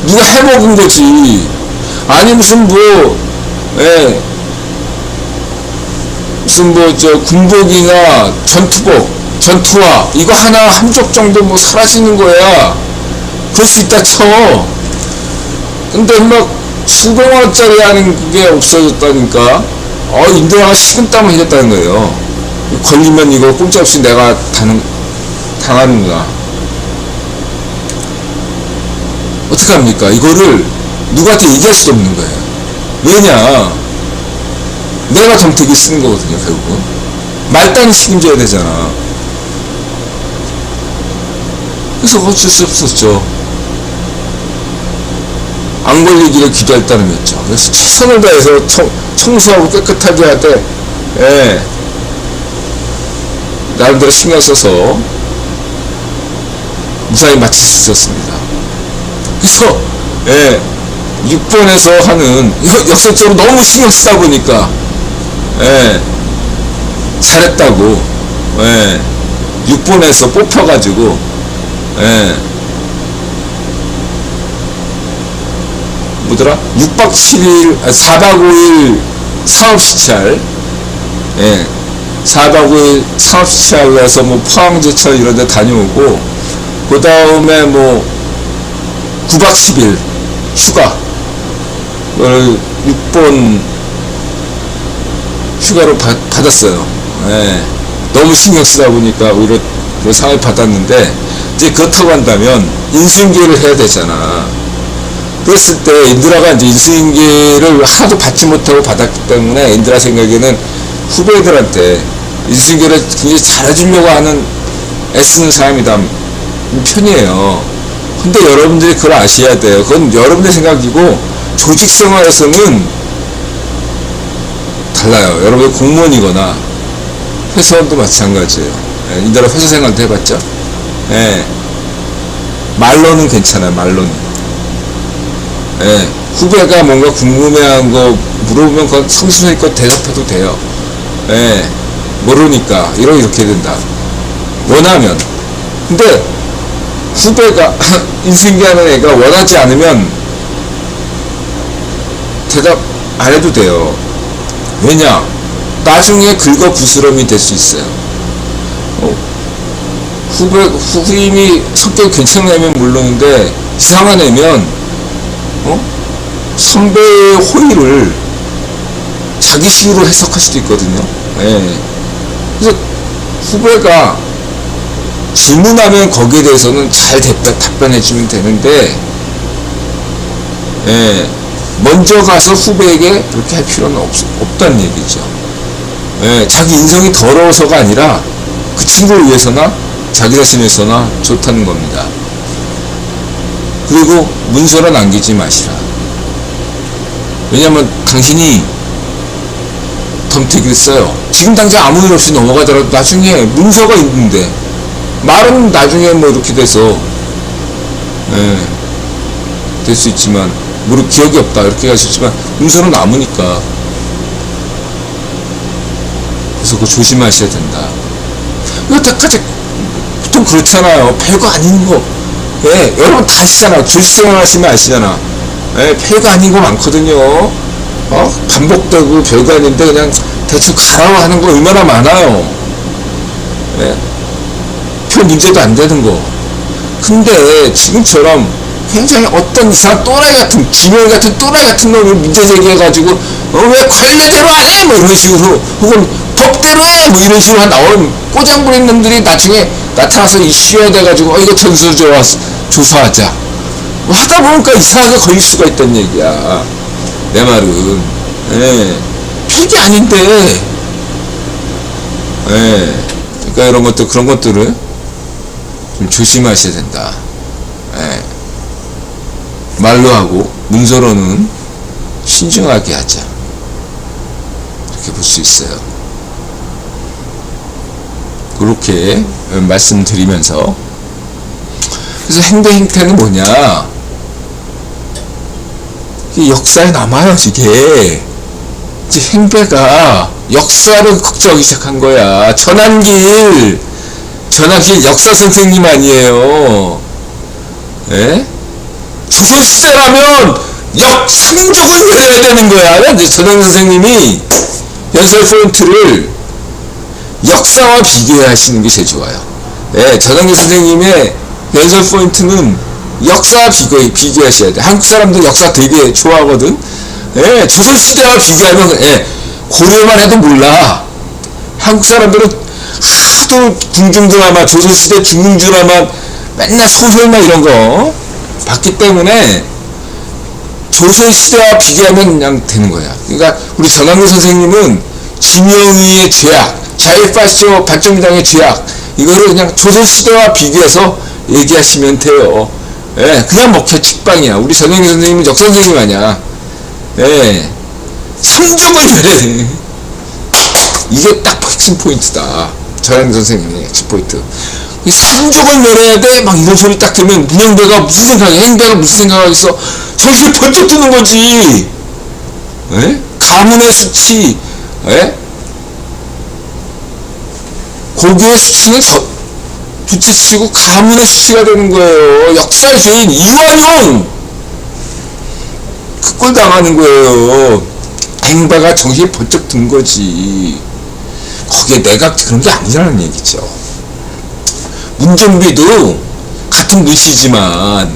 누가 해먹은 거지. 아니 무슨 뭐, 예. 무슨 뭐 저 군복이나 전투복, 전투화 이거 하나 한 쪽 정도 뭐 사라지는 거야. 그럴 수 있다 쳐. 근데 막 수백만 원짜리 하는 게 없어졌다니까. 인도가 식은땀을 흘렸다는 거예요. 걸리면 이거 꼼짝없이 내가 당하는구나. 어떡합니까? 이거를 누구한테 얘기할 수도 없는 거예요. 왜냐? 내가 정택이 쓰는 거거든요, 결국은. 말단이 책임져야 되잖아. 그래서 어쩔 수 없었죠. 안 걸리기를 기도할 따름이었죠. 그래서 최선을 다해서 청소하고 깨끗하게 하되, 예. 나름대로 신경 써서 무사히 마칠 수 있었습니다. 그래서, 예. 6번에서 하는, 역설적으로 너무 신경 쓰다 보니까, 예. 잘했다고, 예. 6번에서 뽑혀가지고, 예. 뭐더라? 6박 7일, 4박 5일 상업시찰, 예. 4박 5일 상업시찰에서 뭐 포항제철 이런 데 다녀오고, 그 다음에 뭐 9박 10일 휴가, 6번 휴가로 받았어요. 예. 너무 신경 쓰다 보니까 오히려 그 상을 받았는데, 이제 그렇다고 한다면 인수인계를 해야 되잖아. 그랬을 때 인드라가 이제 인수인계를 하나도 받지 못하고 받았기 때문에 인드라 생각에는 후배들한테 인수인계를 굉장히 잘해주려고 하는 애쓰는 사람이다 편이에요. 근데 여러분들이 그걸 아셔야 돼요. 그건 여러분의 생각이고 조직 생활에서는 달라요. 여러분이 공무원이거나 회사원도 마찬가지예요. 인드라 회사 생활도 해봤죠? 예. 말로는 괜찮아요. 말로는. 예, 후배가 뭔가 궁금해한 거 물어보면 그건 성실하게 대답해도 돼요. 예, 모르니까 이렇게 된다. 원하면. 근데 후배가 인수인계하는 애가 원하지 않으면 대답 안 해도 돼요. 왜냐? 나중에 긁어 부스럼이 될 수 있어요. 후임이 성격이 괜찮은 애면 모르는데 이상한 애면 선배의 호의를 자기식으로 해석할 수도 있거든요. 예. 그래서 후배가 질문하면 거기에 대해서는 잘 답변해주면 되는데, 예. 먼저 가서 후배에게 그렇게 할 필요는 없다는 얘기죠. 예. 자기 인성이 더러워서가 아니라 그 친구를 위해서나 자기 자신을 위해서나 좋다는 겁니다. 그리고 문서를 남기지 마시라. 왜냐면 당신이 덤태기를 써요. 지금 당장 아무 일 없이 넘어가더라도 나중에 문서가 있는데, 말은 나중에 뭐 이렇게 돼서 될 수 있지만 기억이 없다 이렇게 할 수 있지만 문서는 남으니까. 그래서 그거 조심하셔야 된다. 여태까지 보통 그렇잖아요. 별거 아닌 거. 예, 여러분 다 아시잖아. 조직생활 하시면 아시잖아. 예, 별거 아닌 거 많거든요. 반복되고 별거 아닌데 그냥 대충 가라고 하는 거 얼마나 많아요. 예, 별 문제도 안 되는 거. 근데 지금처럼 굉장히 어떤 이상한 또라이 같은, 김영 같은 또라이 같은 놈이 문제 제기해가지고 왜 관례대로 안 해? 뭐 이런 식으로, 혹은 법대로 해! 뭐 이런 식으로 나온 꼬장 부린 놈들이 나중에 나타나서 이슈화 돼가지고 이거 전수 조사하자 뭐 하다 보니까 이상하게 걸릴 수가 있다는 얘기야. 내 말은. 예. 핵이 아닌데. 예. 그러니까 이런 것들, 그런 것들을 좀 조심하셔야 된다. 예. 말로 하고 문서로는 신중하게 하자. 이렇게 볼 수 있어요. 그렇게 말씀드리면서, 그래서 행배 행태는 뭐냐? 이게 역사에 남아요. 이게 이제 행배가 역사를 걱정하기 시작한 거야. 전환길 역사 선생님 아니에요. 예? 조선시대라면 역상족을 그려야 되는 거야. 이제 전환길 선생님이 연설 포인트를 역사와 비교하시는 게 제일 좋아요. 예, 전환길 선생님의 연설 포인트는 역사와 비교하셔야 돼. 한국 사람들 역사 되게 좋아하거든. 예, 조선시대와 비교하면, 예, 고려만 해도 몰라. 한국 사람들은 하도 궁중드라마, 조선시대 중궁드라마, 맨날 소설만 이런 거 봤기 때문에 조선시대와 비교하면 그냥 되는 거야. 그러니까 우리 전환길 선생님은 진영이의 죄악, 자일파쇼 반정당의 죄악, 이거를 그냥 조선시대와 비교해서 얘기하시면 돼요. 예, 그냥 먹혀 직방이야. 우리 전환길 선생님은 역사 선생님 아니야. 예, 상종을 그래. 이게 딱 핵심 포인트다. 전환길 선생님의 핵심 포인트. 상종을 내려야 돼? 막 이런 소리 딱 들으면 문영배가 무슨 생각이야? 행배가 무슨 생각하겠어? 정신이 번쩍 드는 거지. 예? 가문의 수치, 예? 고교의 수치는 둘째치고 가문의 수치가 되는 거예요. 역사의 죄인 이완용 그 꼴 당하는 거예요. 행배가 정신이 번쩍 든 거지. 거기에 내각 그런 게 아니라는 얘기죠. 문정비도 같은 문씨지만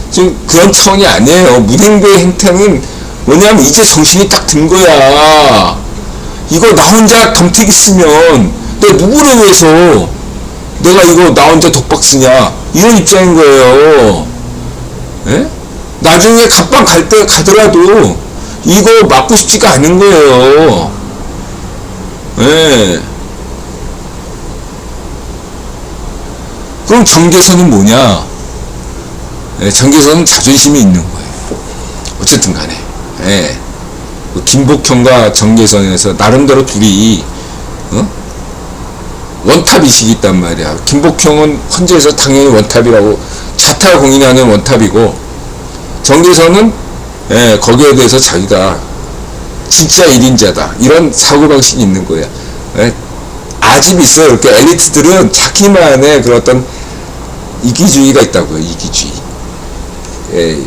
지금 그런 차원이 아니에요. 문행배의 행태는 뭐냐면 이제 정신이 딱 든 거야. 이거 나 혼자 덤태기 쓰면 내가 누구를 위해서 내가 이거 나 혼자 독박 쓰냐, 이런 입장인 거예요. 예? 나중에 갑방 갈 때 가더라도 이거 맞고 싶지가 않은 거예요. 예. 그럼 정계선은 뭐냐? 예, 정계선은 자존심이 있는 거예요. 어쨌든 간에. 예. 김복형과 정계선에서 나름대로 둘이, 원탑의식이 있단 말이야. 김복형은 헌재에서 당연히 원탑이라고 자타 공인하는 원탑이고, 정계선은, 예, 거기에 대해서 자기가 진짜 1인자다, 이런 사고방식이 있는 거야. 예, 아집이 있어요. 이렇게 엘리트들은 자기만의 그런 어떤 이기주의가 있다고요. 이기주의. 예.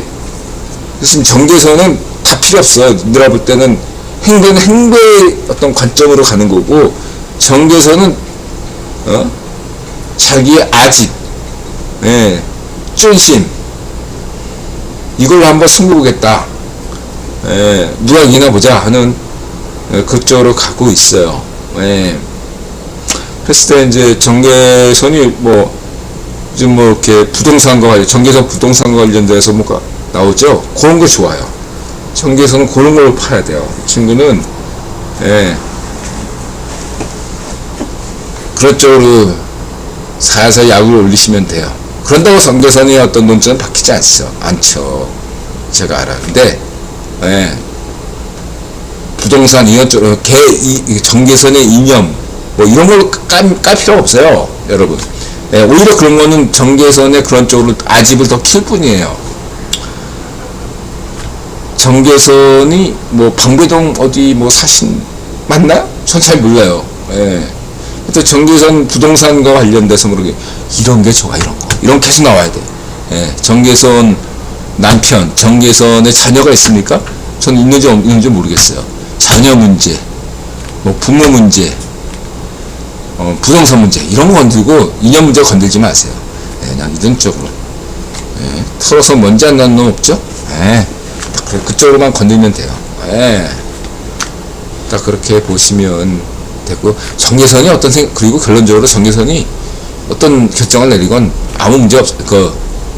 그래서 정계선은 다 필요 없어요. 내가 볼 때는 행배는 행배의 어떤 관점으로 가는 거고, 정계선은 자기의 아집, 예, 쫀심, 이걸로 한번 승부보겠다. 예, 누가 이기나 보자 하는, 예, 그쪽으로 가고 있어요. 예. 그랬을 때 이제 정계선이 요즘 이렇게 부동산과 정계선 부동산과 관련돼서 뭐가 나오죠. 그런 거 좋아요. 정계선은 그런 걸 팔아야 돼요. 이 친구는, 예, 그런 쪽으로 살살 약을 올리시면 돼요. 그런다고 정계선의 어떤 논점은 바뀌지 않죠. 제가 알아. 근데, 예, 부동산 이런 쪽으로 정계선의 이념 이런 걸 깔 필요가 없어요, 여러분. 예, 오히려 그런 거는 정계선의 그런 쪽으로 아집을 더 킬 뿐이에요. 정계선이 방배동 어디 사신 맞나? 전 잘 몰라요. 예. 또 정계선 부동산과 관련돼서 모르게 이런 게 좋아, 이런 계속 나와야 돼. 예. 정계선 남편, 정계선의 자녀가 있습니까? 저는 있는지 없는지 모르겠어요. 자녀 문제, 부모 문제, 부동산 문제, 이런 거 건들고 이념 문제 건들지 마세요. 예, 그냥 이런 쪽으로. 예, 털어서 먼지 안 나는 놈 없죠? 예, 딱 그쪽으로만 건들면 돼요. 예, 딱 그렇게 보시면 되고, 정계선이 그리고 결론적으로 정계선이 어떤 결정을 내리건 아무 문제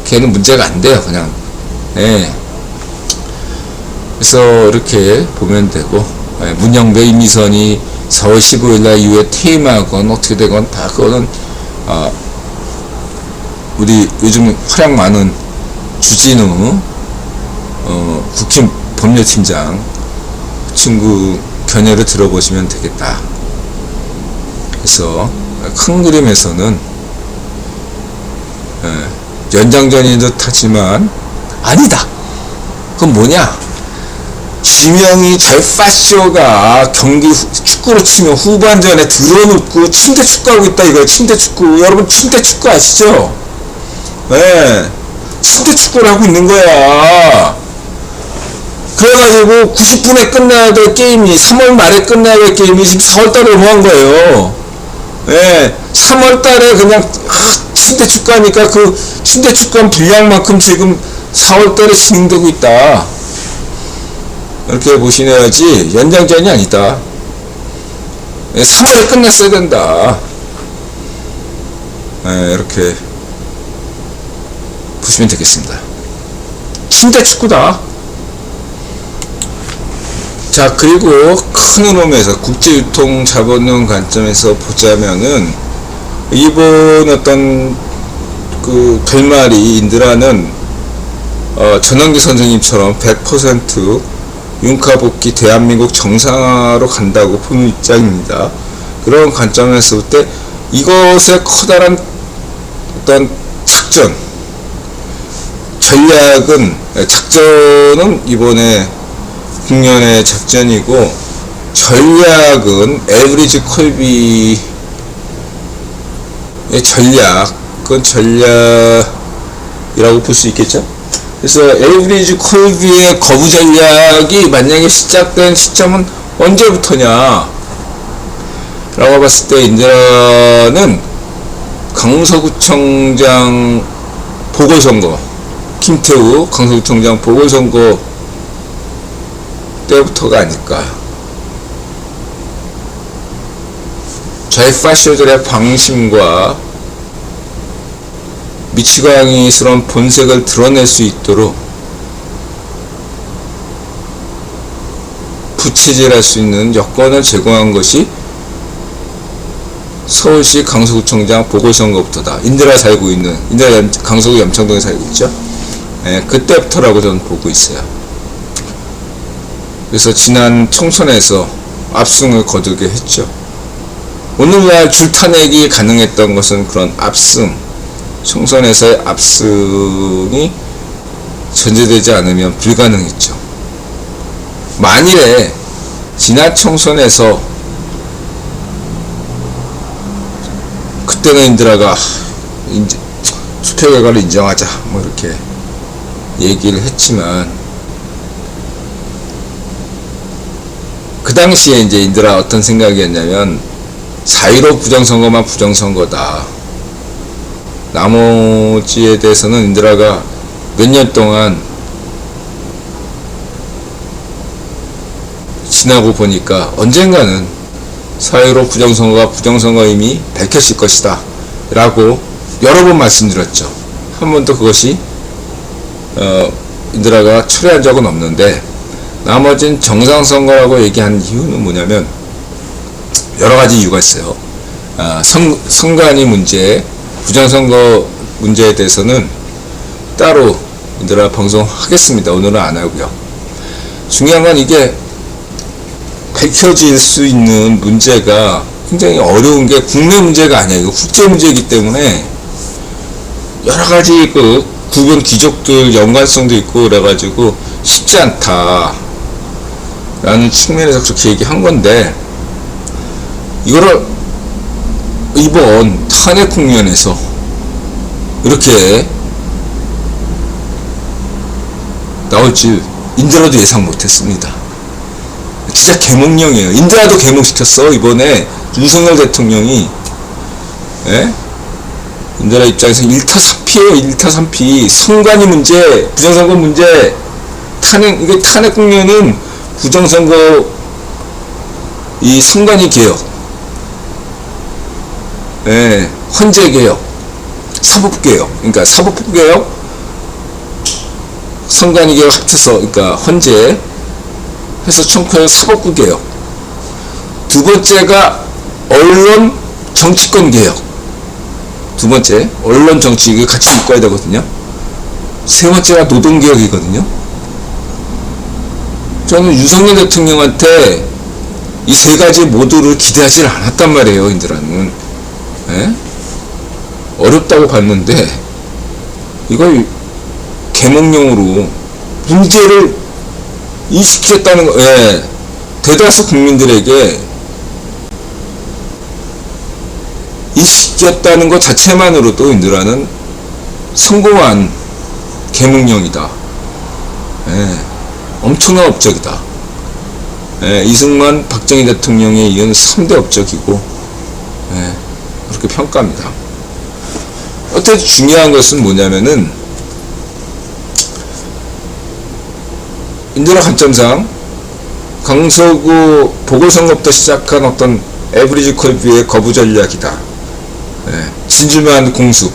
걔는 문제가 안 돼요, 그냥. 예. 그래서 이렇게 보면 되고, 문영배 임미선이 4월 15일 날 이후에 퇴임하건 어떻게 되건 다 그거는 우리 요즘 활약 많은 주진우 국힘 법률팀장 친구 견해를 들어보시면 되겠다. 그래서 큰 그림에서는 연장전인 듯 하지만 아니다. 그건 뭐냐? 지명이 잘파쇼가 경기 축구로 치면 후반전에 들어눕고 침대 축구하고 있다 이거예요. 침대 축구. 여러분 침대 축구 아시죠? 네. 침대 축구를 하고 있는 거야. 그래가지고 90분에 끝나야 될 게임이 3월 말에 끝나야 될 게임이 지금 4월달에 넘어간 거예요. 네. 3월달에 그냥 침대 축구하니까 그 침대 축구한 분량만큼 지금 4월달에 진행되고 있다. 이렇게 보시셔야지 연장전이 아니다. 3월에 끝났어야 된다. 이렇게 보시면 되겠습니다. 침대 축구다. 자, 그리고 큰 흐름에서 국제유통자본론 관점에서 보자면은 이번 어떤 그 결말이 인드라는 전환기 선생님처럼 100% 윤카 복귀 대한민국 정상화로 간다고 보는 입장입니다. 그런 관점에서 볼 때 이것의 커다란 어떤 작전은 이번에 국년의 작전이고 전략은 에브리지 콜비의 전략이라고 볼 수 있겠죠. 그래서 에브리지 콜비의 거부 전략이 만약에 시작된 시점은 언제부터냐 라고 봤을 때 인드라는 강서구청장 보궐선거, 김태우 강서구청장 보궐선거 때부터가 아닐까. 좌파쇼들의 방심과 미치광이스러운 본색을 드러낼 수 있도록 부채질할 수 있는 여건을 제공한 것이 서울시 강서구청장 보궐선거부터다. 인드라 강서구 염창동에 살고 있죠. 그때부터라고 저는 보고 있어요. 그래서 지난 총선에서 압승을 거두게 했죠. 오늘날 줄타내기 가능했던 것은 그런 압승, 총선에서의 압승이 전제되지 않으면 불가능했죠. 만일에 지난 총선에서 그때는 인드라가 투표 결과를 인정하자 뭐 이렇게 얘기를 했지만 그 당시에 이제 인드라 어떤 생각이었냐면 4.15 부정선거만 부정선거다. 나머지에 대해서는 인드라가 몇 년 동안 지나고 보니까 언젠가는 4.15 부정선거가 부정선거임이 밝혀질 것이다 라고 여러 번 말씀드렸죠. 한 번도 그것이 인드라가 철회한 적은 없는데 나머진 정상선거라고 얘기한 이유는 뭐냐면 여러 가지 이유가 있어요. 선관위 문제, 부정선거 문제에 대해서는 따로 인드라 방송하겠습니다. 오늘은 안 하고요. 중요한 건 이게 밝혀질 수 있는 문제가 굉장히 어려운 게 국내 문제가 아니야. 이거 국제 문제이기 때문에 여러 가지 그 구분 귀족들 연관성도 있고 그래가지고 쉽지 않다 라는 측면에서 그렇게 얘기한 건데 이거를 이번 탄핵 국면에서 이렇게 나올 줄 인드라도 예상 못했습니다. 진짜 개몽령이에요. 인드라도 개몽시켰어. 이번에 윤석열 대통령이. 인드라 입장에서 1타3피에요. 1타3피. 선관위 문제, 부정선거 문제, 이게 탄핵 국면은 부정선거 이 선관위 개혁, 헌재 개혁, 사법 개혁, 그러니까 사법부 개혁, 선관위 개혁 합쳐서, 그러니까 헌재 해서 총괄 사법부 개혁 두 번째가 언론 정치권 개혁. 두 번째, 언론 정치, 이거 같이 묶어야 되거든요. 세 번째가 노동 개혁이거든요. 저는 윤석열 대통령한테 이 세 가지 모두를 기대하지 않았단 말이에요, 인들아는. 예? 어렵다고 봤는데, 이걸 개몽용으로 문제를 인식했다는 거, 예. 대다수 국민들에게 인식했다는 것 자체만으로도 인들아는 성공한 개몽령이다. 예. 엄청난 업적이다. 예. 이승만, 박정희 대통령에 이은 3대 업적이고, 예. 그렇게 평가합니다. 어떻게 중요한 것은 뭐냐면은, 인들아 관점상 강서구 보궐선거부터 시작한 어떤 에브리지 컬뷰의 거부 전략이다. 예, 진주만 공습,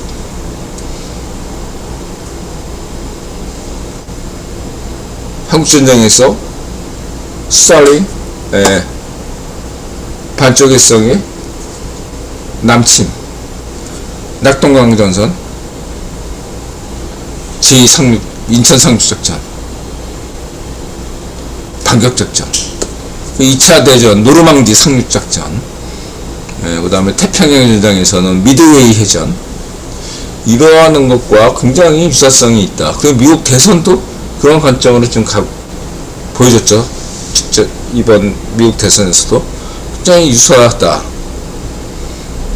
한국전쟁에서 스탈린, 예, 반쪽일성의 남침, 낙동강전선, 제2상륙 인천 상륙작전, 반격작전, 2차 대전 노르망디 상륙작전, 그 다음에 태평양 전장에서는 미드웨이 해전, 이러하는 것과 굉장히 유사성이 있다. 그리고 미국 대선도 그런 관점으로 좀 보여줬죠. 직접 이번 미국 대선에서도 굉장히 유사하다.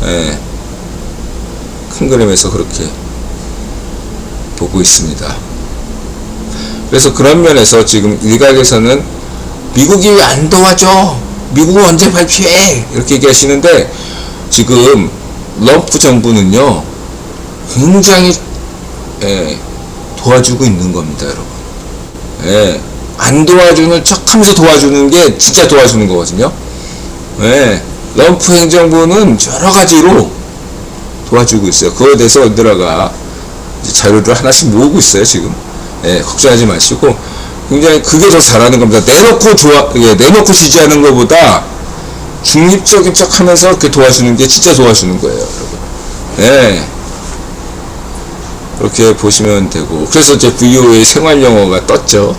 예, 큰 그림에서 그렇게 보고 있습니다. 그래서 그런 면에서 지금 일각에서는 미국이 왜 안 도와줘? 미국은 언제 발표해? 이렇게 얘기하시는데, 지금 럼프 정부는요 굉장히 도와주고 있는 겁니다, 여러분. 안 도와주는 척 하면서 도와주는 게 진짜 도와주는 거거든요. 럼프 행정부는 여러 가지로 도와주고 있어요. 그거에 대해서 언더라가 자료를 하나씩 모으고 있어요, 지금. 걱정하지 마시고, 굉장히 그게 더 잘하는 겁니다. 내놓고 지지하는 것보다 중립적인 척 하면서 이렇게 도와주는 게 진짜 도와주는 거예요, 여러분. 그렇게 보시면 되고, 그래서 이제 VOA 생활 영어가 떴죠.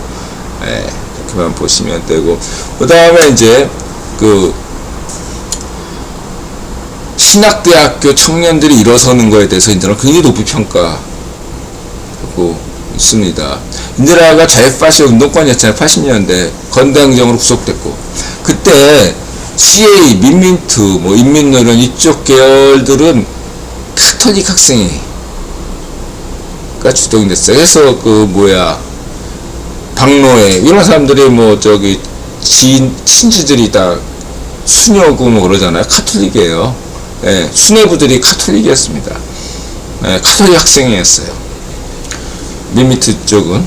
그렇게만 보시면 되고, 그 다음에 이제 신학대학교 청년들이 일어서는 거에 대해서 인들아가 굉장히 높이 평가하고 있습니다. 인디라가 자유파시 운동권이었잖아요. 80년대 건대행정으로 구속됐고, 그때 CA, 민민투, 인민노련 이쪽 계열들은 카톨릭 학생회가 주동이 됐어요. 그래서 박노해 이런 사람들이 친지들이 다 수녀고 그러잖아요. 카톨릭이에요. 수뇌부들이 카톨릭이었습니다. 카톨릭 학생회였어요. 민미트 쪽은.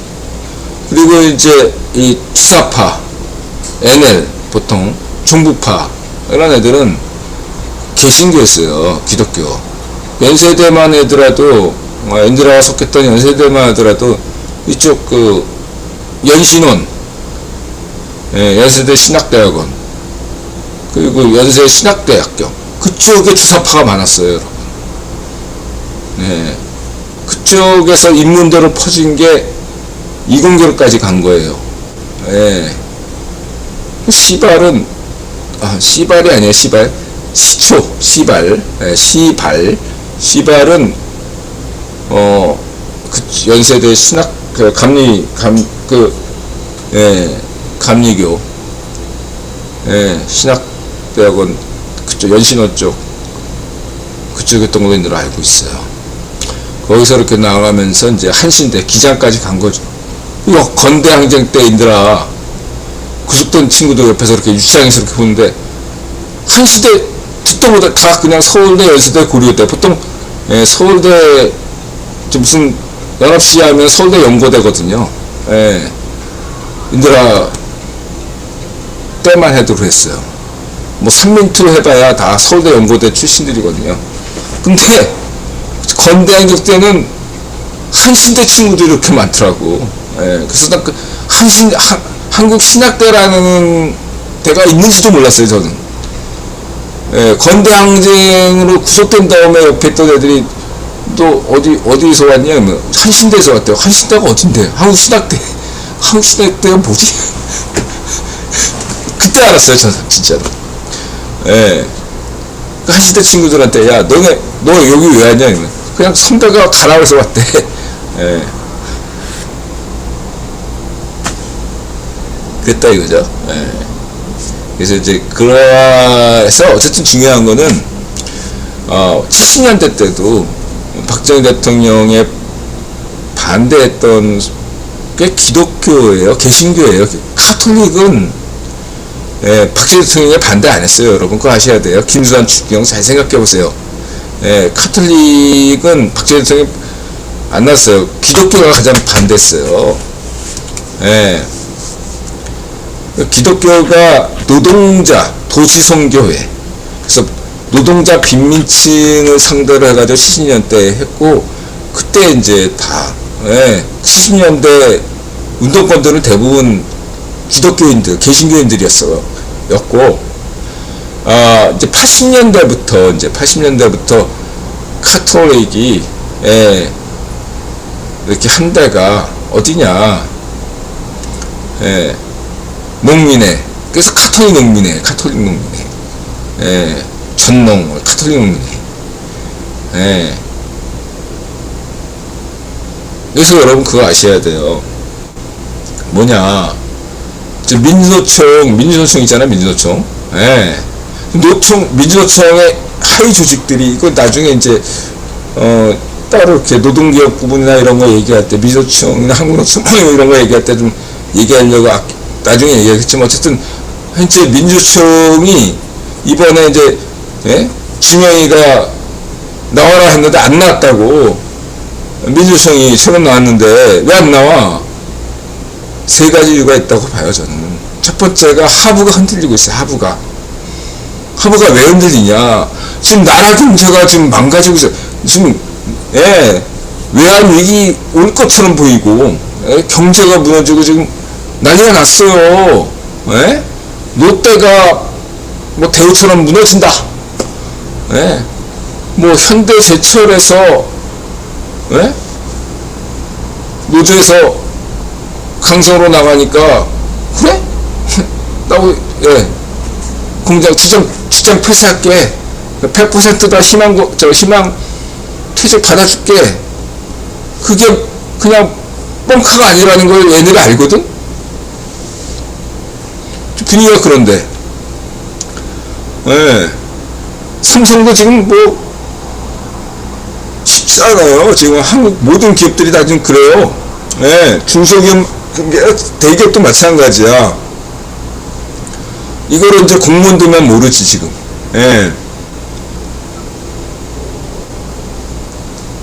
그리고 이제 이 주사파, NL 보통 종부파 이런 애들은 개신교였어요. 기독교. 연세대만 애들아도, 인디라가 속했던 연세대만 애들아도 이쪽 연신원, 연세대 신학대학원, 그리고 연세 신학대학교, 그쪽에 주사파가 많았어요, 여러분. 그쪽에서 인문대로 퍼진 게 이공계로까지 간 거예요. 시발은, 시발이 아니에요, 시발. 시초, 시발, 시발은, 연세대 신학, 감리교, 신학대학원, 그쪽, 연신원 쪽, 그쪽이었던 걸로 인들 알고 있어요. 거기서 이렇게 나가면서 이제 한신대, 기장까지 간 거죠. 이거 건대항쟁 때 인들아, 구속된 친구들 옆에서 이렇게 유치장에서 이렇게 보는데, 한시대 듣도 못해, 다 그냥 서울대, 연세대, 고려대, 보통, 서울대, 무슨, 연합시 하면 서울대 연고대거든요. 인들아, 때만 해도 그랬어요. 삼민투 해봐야 다 서울대 연고대 출신들이거든요. 근데, 건대항쟁 때는 한신대 친구들이 이렇게 많더라고. 그래서 난 한국 신학대라는 데가 있는지도 몰랐어요, 저는. 예, 건대 항쟁으로 구속된 다음에 옆에 있던 애들이 또 어디서 왔냐? 한신대에서 왔대요. 한신대가 어딘데? 한국신학대. 한국신학대가 뭐지? 그때 알았어요, 저 진짜로. 예. 그 한신대 친구들한테, 야, 너 여기 왜 왔냐? 이러면 그냥 선배가 가라고 해서 왔대. 예. 그랬다 이거죠. 예. 그래서 이제, 그래서 어쨌든 중요한 거는, 70년대 때도 박정희 대통령의 반대했던 꽤 기독교예요. 개신교예요. 카톨릭은, 예, 박정희 대통령에 반대 안 했어요. 여러분, 그거 아셔야 돼요. 김수환 추경 잘 생각해 보세요. 예, 카톨릭은 박정희 대통령이 안 났어요. 기독교가 가장 반대했어요. 예. 기독교가 노동자 도시선교회, 그래서 노동자 빈민층을 상대로 해가지고 70년대 했고, 그때 이제 다, 예, 70년대 운동권들은 대부분 기독교인들, 개신교인들이었고, 이제 80년대부터 카톨릭이, 예, 이렇게 한 대가 어디냐, 예, 농민회. 그래서 카톨릭 농민회, 예, 전농, 카톨릭 농민회. 예. 그래서 여러분 그거 아셔야 돼요. 뭐냐, 민주노총 있잖아요, 민주노총. 예. 민주노총의 하위 조직들이, 이거 나중에 이제, 따로 이렇게 노동개혁 부분이나 이런 거 얘기할 때, 민주노총이나 한국노총 이런 거 얘기할 때 좀 얘기하려고 나중에 얘기하겠지만, 어쨌든 현재 민주노총이 이번에 이제, 예? 주명이가 나와라 했는데 안 나왔다고. 민주노총이 최근 나왔는데 왜 안 나와? 세 가지 이유가 있다고 봐요, 저는. 첫 번째가 하부가 흔들리고 있어요. 하부가 왜 흔들리냐? 지금 나라 경제가 지금 망가지고 있어요. 지금, 예, 외환 위기 올 것처럼 보이고, 예, 경제가 무너지고 지금 난리가 났어요. 예? 롯데가 뭐 대우처럼 무너진다. 예? 뭐 현대제철에서, 예? 노조에서 강성으로 나가니까, 그래? 나고, 예, 공장 출장 폐쇄할게. 100%다 희망 퇴직 받아줄게. 그게 그냥 뻥카가 아니라는 걸 얘네가 알거든? 분위기가 그런데, 예. 삼성도 지금 뭐 쉽지 않아요. 지금 한국 모든 기업들이 다 지금 그래요. 예. 중소기업, 대기업도 마찬가지야. 이거를 이제 공무원들만 모르지 지금. 예.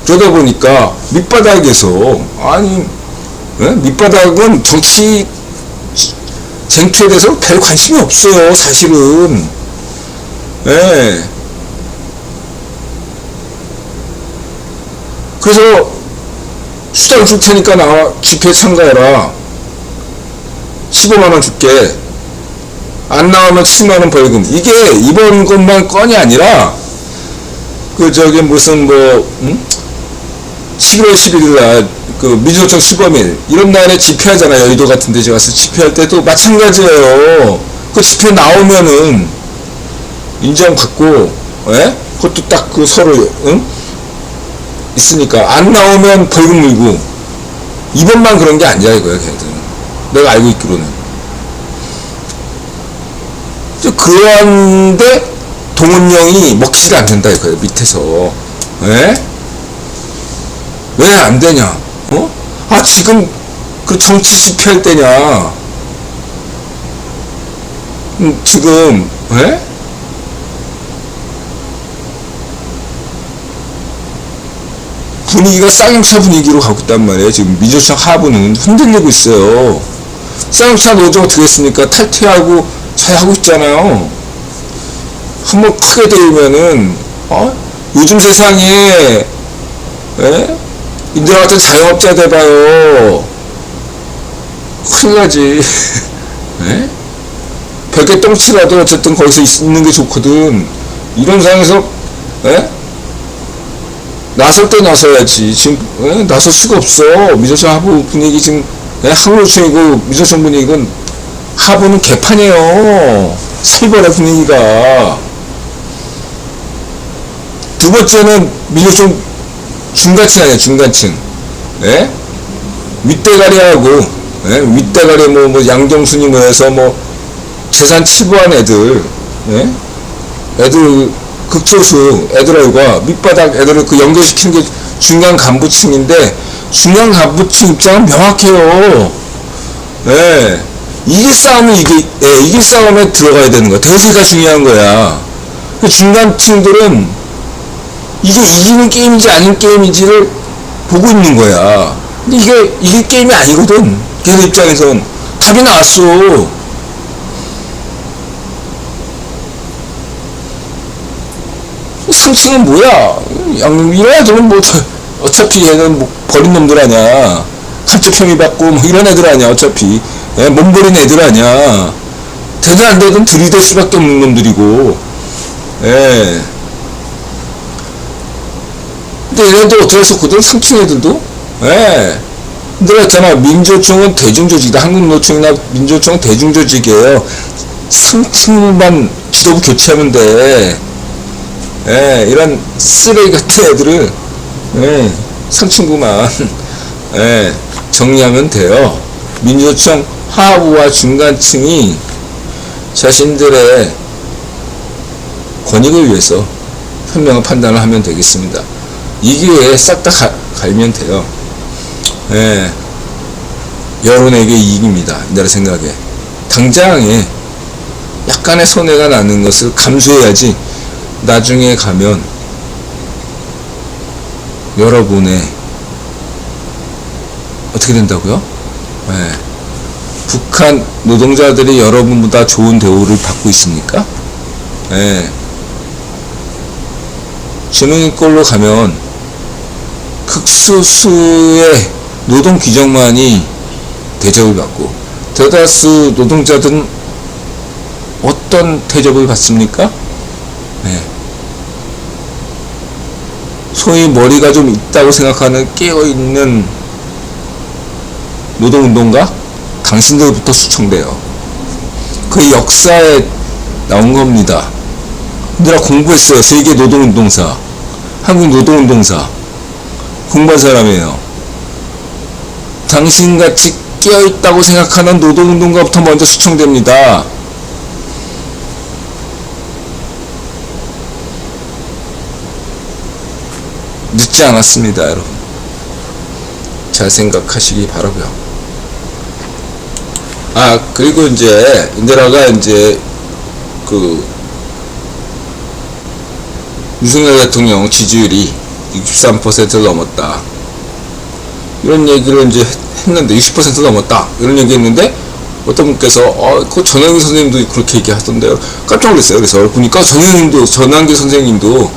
그러다 보니까 밑바닥에서, 아니, 예? 밑바닥은 정치 쟁투에 대해서 별 관심이 없어요, 사실은. 예. 그래서 수당 줄 테니까 나와 집회에 참가해라. 15만원 줄게. 안 나오면 7만원 벌금. 이게 이번 것만 건이 아니라, 무슨 11월 11일 날, 민주노총 시범일, 이런 날에 집회하잖아요. 여의도 같은 데 가서 집회할 때도 마찬가지예요. 그 집회 나오면은, 인정받고, 예? 그것도 딱 서로, 응? 있으니까. 안 나오면 벌금 물고. 이번만 그런 게 아니야, 이거야, 걔들은. 내가 알고 있기로는. 그런데, 동원령이 먹히지가 않는다, 이거예요, 밑에서. 예? 왜 안 되냐? 지금 그 정치 집회할 때냐? 지금, 예? 분위기가 쌍용차 분위기로 가고 있단 말이에요. 지금 민주노총 하부는 흔들리고 있어요. 쌍용차 노조 어떻게 했습니까? 탈퇴하고 잘 하고 있잖아요. 한번 크게 되면은, 요즘 세상에, 예? 인들 같은 자영업자 돼봐요. 큰일 나지. 예? 벽에 똥치라도 어쨌든 거기서 있는 게 좋거든. 이런 상황에서 예? 나설 때 나서야지. 지금 나설 수가 없어. 미조청 하부 분위기 지금 하부노총이고 미조청 분위기는 하부는 개판이에요. 살벌해 분위기가. 두 번째는 미조청 중간층 아니야, 중간층. 예? 윗대가리하고 윗대가리 뭐 양정순이 뭐 해서 뭐 재산 치부한 애들, 예? 애들 극소수 애들과 밑바닥 애들을 그 연결시키는 게 중간 간부층인데, 중간 간부층 입장은 명확해요. 예. 이길 싸움은 이길 싸움에 들어가야 되는 거야. 대세가 중요한 거야. 그 중간층들은 이게 이기는 게임인지 아닌 게임인지를 보고 있는 거야. 근데 이게 게임이 아니거든. 걔들 입장에선 답이 나왔어. 상층은 뭐야? 이런 애들은 뭐 어차피 얘는 뭐 버린 놈들 아니야. 간첩 혐의 받고 뭐 이런 애들 아니야. 어차피 몸버린 애들 아니야. 되든 안 되든 들이댈 수밖에 없는 놈들이고. 예. 근데 얘네들 어떻게 했었거든? 상층 애들도. 예. 내가 있잖아. 민주노총은 대중조직이다. 한국노총이나 민주노총은 대중조직이에요. 상층만 지도부 교체하면 돼. 예, 이런 쓰레기 같은 애들을 상층부만 정리하면 돼요. 민주노총 하부와 중간층이 자신들의 권익을 위해서 현명한 판단을 하면 되겠습니다. 이 기회에 싹 다 갈면 돼요. 여론에게 이익입니다. 내 생각에. 당장에 약간의 손해가 나는 것을 감수해야지 나중에 가면 여러분의 어떻게 된다고요? 북한 노동자들이 여러분보다 좋은 대우를 받고 있습니까? 지능인권로 가면 극소수의 노동 규정만이 대접을 받고 대다수 노동자들은 어떤 대접을 받습니까? 소위 머리가 좀 있다고 생각하는 깨어있는 노동운동가? 당신들부터 수청돼요. 그 역사에 나온 겁니다. 내가 공부했어요. 세계 노동운동사, 한국 노동운동사 공부한 사람이에요. 당신같이 깨어있다고 생각하는 노동운동가부터 먼저 수청됩니다. 늦지 않았습니다, 여러분. 잘 생각하시기 바라고요. 그리고 이제 인디라가 이제 그 윤석열 대통령 지지율이 63%를 넘었다. 이런 얘기를 이제 했는데 60% 넘었다. 이런 얘기 했는데 어떤 분께서 그 전환기 선생님도 그렇게 얘기하던데요. 깜짝 놀랐어요. 그래서 보니까 전환기 선생님도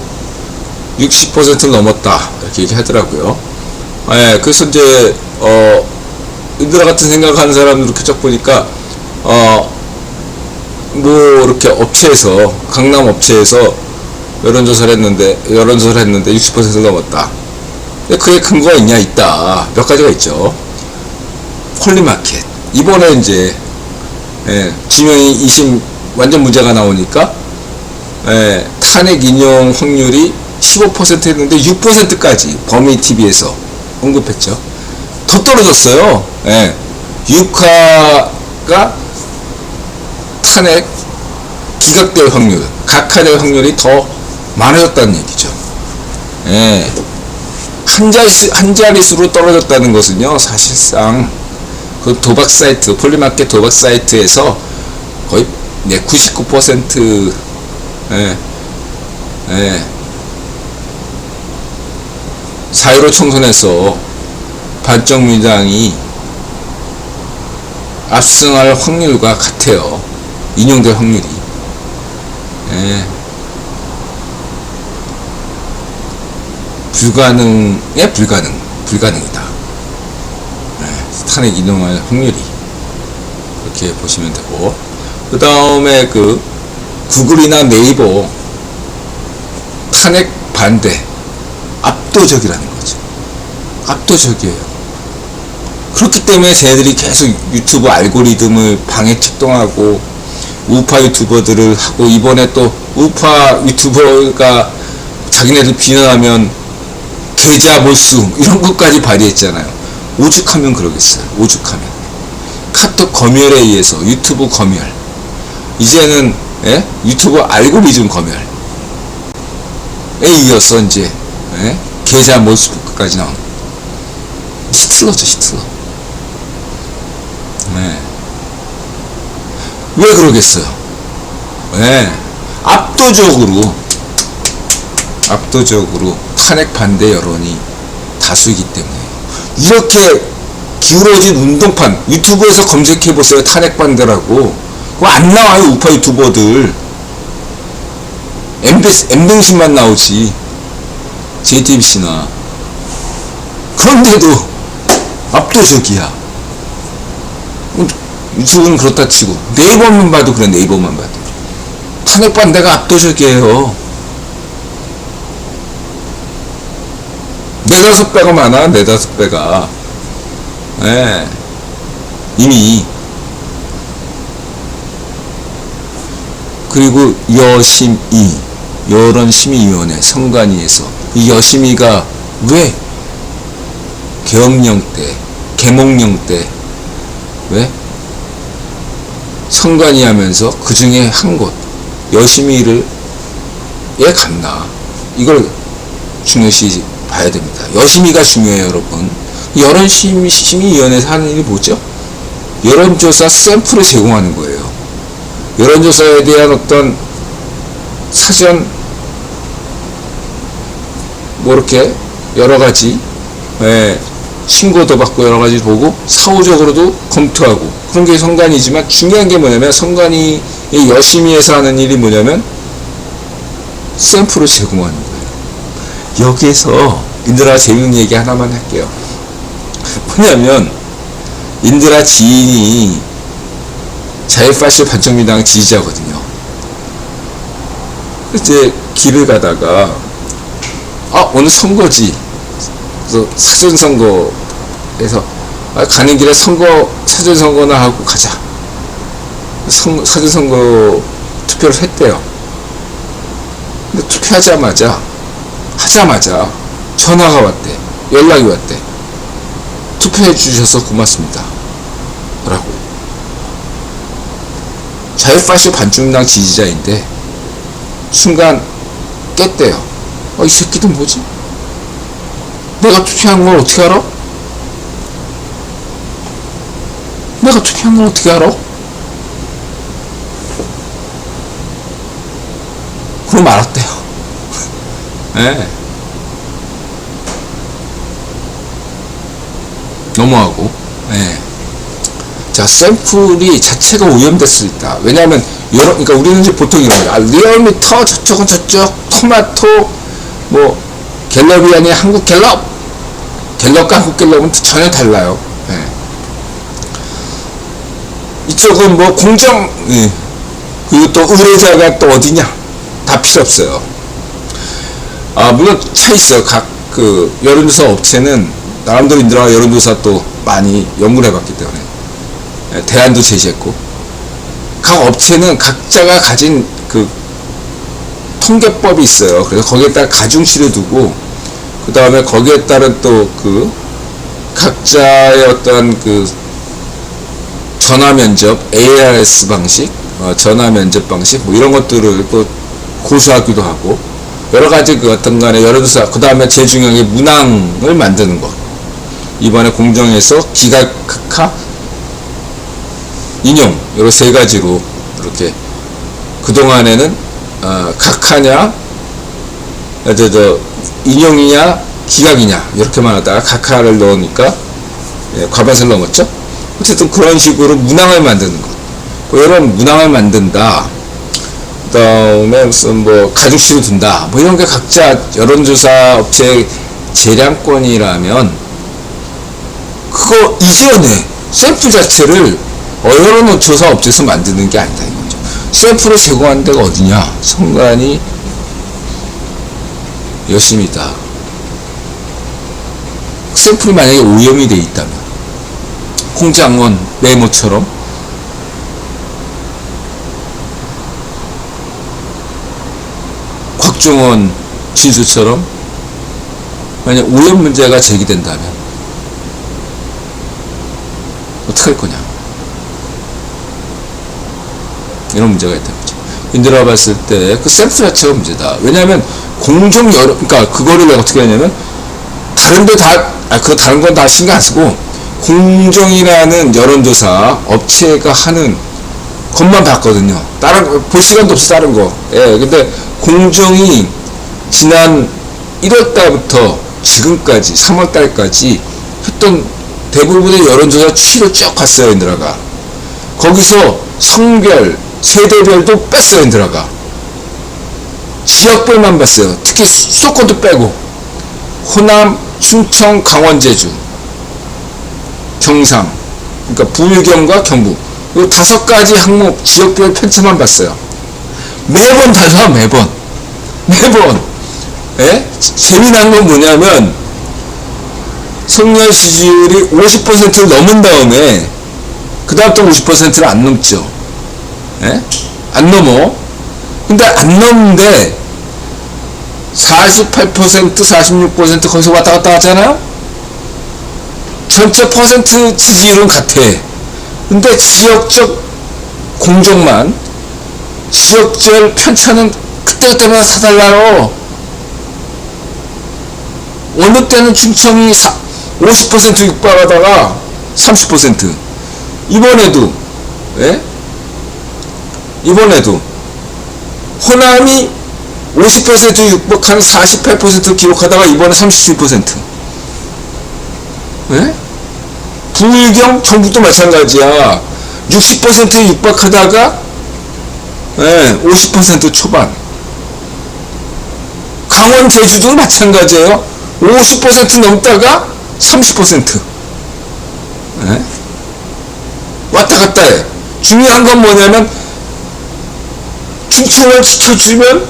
60%를 넘었다. 이렇게 얘기하더라고요. 그래서 이제 인디라 같은 생각하는 사람들 이렇게 쫙 보니까 뭐 이렇게 업체에서 강남 업체에서 여론조사를 했는데 60%를 넘었다. 근데 그게 근거가 있냐? 있다. 몇 가지가 있죠. 콜리마켓. 이번에 이제 지명이 2심 완전 무죄가 나오니까 탄핵 인용 확률이 15% 했는데 6%까지 범위TV에서 언급했죠. 더 떨어졌어요. 유카가 탄핵 기각될 확률, 각하될 확률이 더 많아졌다는 얘기죠. 한 자릿수로 떨어졌다는 것은요, 사실상 그 도박 사이트, 폴리마켓 도박 사이트에서 거의 99% 사유로 총선에서 반정민당이 압승할 확률과 같아요. 인용될 확률이. 불가능이다. 탄핵 인용할 확률이. 이렇게 보시면 되고, 그 다음에 그 구글이나 네이버 탄핵 반대 압도적이라는 거죠. 압도적이에요. 그렇기 때문에 쟤네들이 계속 유튜브 알고리즘을 방해 책동하고 우파 유튜버들을 하고, 이번에 또 우파 유튜버가 자기네들 비난하면 계좌 몰수 이런 것까지 발휘했잖아요. 오죽하면 그러겠어요. 오죽하면. 카톡 검열에 의해서 유튜브 검열, 이제는 유튜브 알고리즘 검열에 이어서 이제 계좌 몰수까지 나온 히틀러죠, 히틀러. 왜 그러겠어요? 압도적으로 탄핵 반대 여론이 다수이기 때문에. 이렇게 기울어진 운동판, 유튜브에서 검색해보세요. 탄핵 반대라고. 그거 안 나와요, 우파 유튜버들. MBC만 나오지, JTBC나. 그런데도 압도적이야. 유튜브는 그렇다 치고 네이버만 봐도 그래. 네이버만 봐도 탄핵 반대가 압도적이에요. 4-5배가 많아. 4-5배가. 이미. 그리고 여심이, 여론심의위원회 선관위에서 이 여심이가 왜 계엄령 때, 계몽령 때 왜 선관위 하면서 그 중에 한 곳 여심이를 왜 갔나, 이걸 중요시 봐야 됩니다. 여심이가 중요해요, 여러분. 여론심의위원회에서 하는 일이 뭐죠? 여론조사 샘플을 제공하는 거예요. 여론조사에 대한 어떤 사전 이렇게 여러가지 신고도 받고 여러가지 보고 사후적으로도 검토하고 그런 게 선관위지만, 중요한 게 뭐냐면 선관위의 여심위에서 하는 일이 뭐냐면 샘플을 제공하는 거예요. 여기에서 인드라 재밌는 얘기 하나만 할게요. 뭐냐면 인드라 지인이 자유파시 반정민당 지지자거든요. 이제 길을 가다가 오늘 선거지. 그래서 사전선거에서 가는 길에 사전선거나 하고 가자. 사전선거 투표를 했대요. 근데 투표하자마자 전화가 왔대. 연락이 왔대. 투표해 주셔서 고맙습니다 라고. 자유파시 반중당 지지자인데 순간 깼대요. 이 새끼들 뭐지? 내가 투표한 걸 어떻게 알아? 내가 투표한 걸 어떻게 알아? 그럼 알았대요. 넘어가고. 자, 샘플이 자체가 오염될 수 있다. 왜냐하면 그러니까 우리는 이제 보통 이런 거야. 리얼미터 저쪽은 저쪽, 토마토 갤럽이 아닌 한국 갤럽과 한국 갤럽은 전혀 달라요. 이쪽은 공정, 그리고 또 의뢰자가 또 어디냐, 다 필요 없어요. 물론 차 있어요. 각 여론조사 업체는 나름대로 인드라 여론조사 또 많이 연구를 해봤기 때문에 대안도 제시했고, 각 업체는 각자가 가진 통계법이 있어요. 그래서 거기에다가 가중치를 두고, 그 다음에 거기에 따른 또 각자의 어떤 전화 면접, ARS 방식, 전화 면접 방식, 이런 것들을 또 고수하기도 하고, 여러 가지 어떤 간에 여론조사, 그 다음에 제일 중요한 게 문항을 만드는 것. 이번에 공정에서 기각, 극하, 인용, 이런 3가지로 이렇게 그동안에는 각하냐, 인용이냐, 기각이냐 이렇게만 하다가 각하를 넣으니까 과반수를 넘었죠. 어쨌든 그런 식으로 문항을 만드는 것. 이런 문항을 만든다. 그 다음에 무슨 가중치를 둔다. 이런 게 각자 여론조사 업체의 재량권이라면 그거 이전에 샘플 자체를 여론조사 업체에서 만드는 게 아니다 이거죠. 샘플을 제공하는 데가 어디냐? 선관위 여심이다. 샘플이 만약에 오염이 돼 있다면, 홍장원 메모처럼, 곽종원 진술처럼 만약 오염 문제가 제기된다면 어떡할 거냐, 이런 문제가 있다는 거죠. 인들아 봤을 때 그 샘플 자체가 문제다. 왜냐하면 공정 여론, 그러니까 그거를 내가 어떻게 하냐면, 다른데 다른 건 다 신경 안 쓰고 공정이라는 여론조사 업체가 하는 것만 봤거든요. 다른 볼 시간도 없어, 다른 거. 예, 근데 공정이 지난 1월달부터 지금까지 3월달까지 했던 대부분의 여론조사 추이를 쭉 갔어요, 인들아가. 거기서 성별, 세대별도 뺐어요, 인들아가. 지역별만 봤어요. 특히 수도권도 빼고, 호남, 충청, 강원, 제주, 경상, 그러니까 부울경과 경북, 이 5가지 항목 지역별 편차만 봤어요. 매번 달라, 매번. 예? 재미난 건 뭐냐면, 성년 지지율이 50%를 넘은 다음에 그 다음 또 50%를 안 넘죠. 예? 안 넘어. 근데 안 넘는데 48%, 46% 거기서 왔다 갔다 하잖아요? 전체 퍼센트 지지율은 같아. 근데 지역적 공정만, 지역별 편차는 그때그때마다 사달라요. 어느 때는 충청이 50% 육박하다가 30%. 이번에도, 예? 이번에도 호남이 50% 육박한 48% 기록하다가 이번에 37%. 예? 부울경, 전북도 마찬가지야. 60% 육박하다가, 예, 50% 초반. 강원, 제주도 마찬가지예요. 50% 넘다가 30%. 예? 왔다 갔다 해. 중요한 건 뭐냐면, 충청을 지켜주면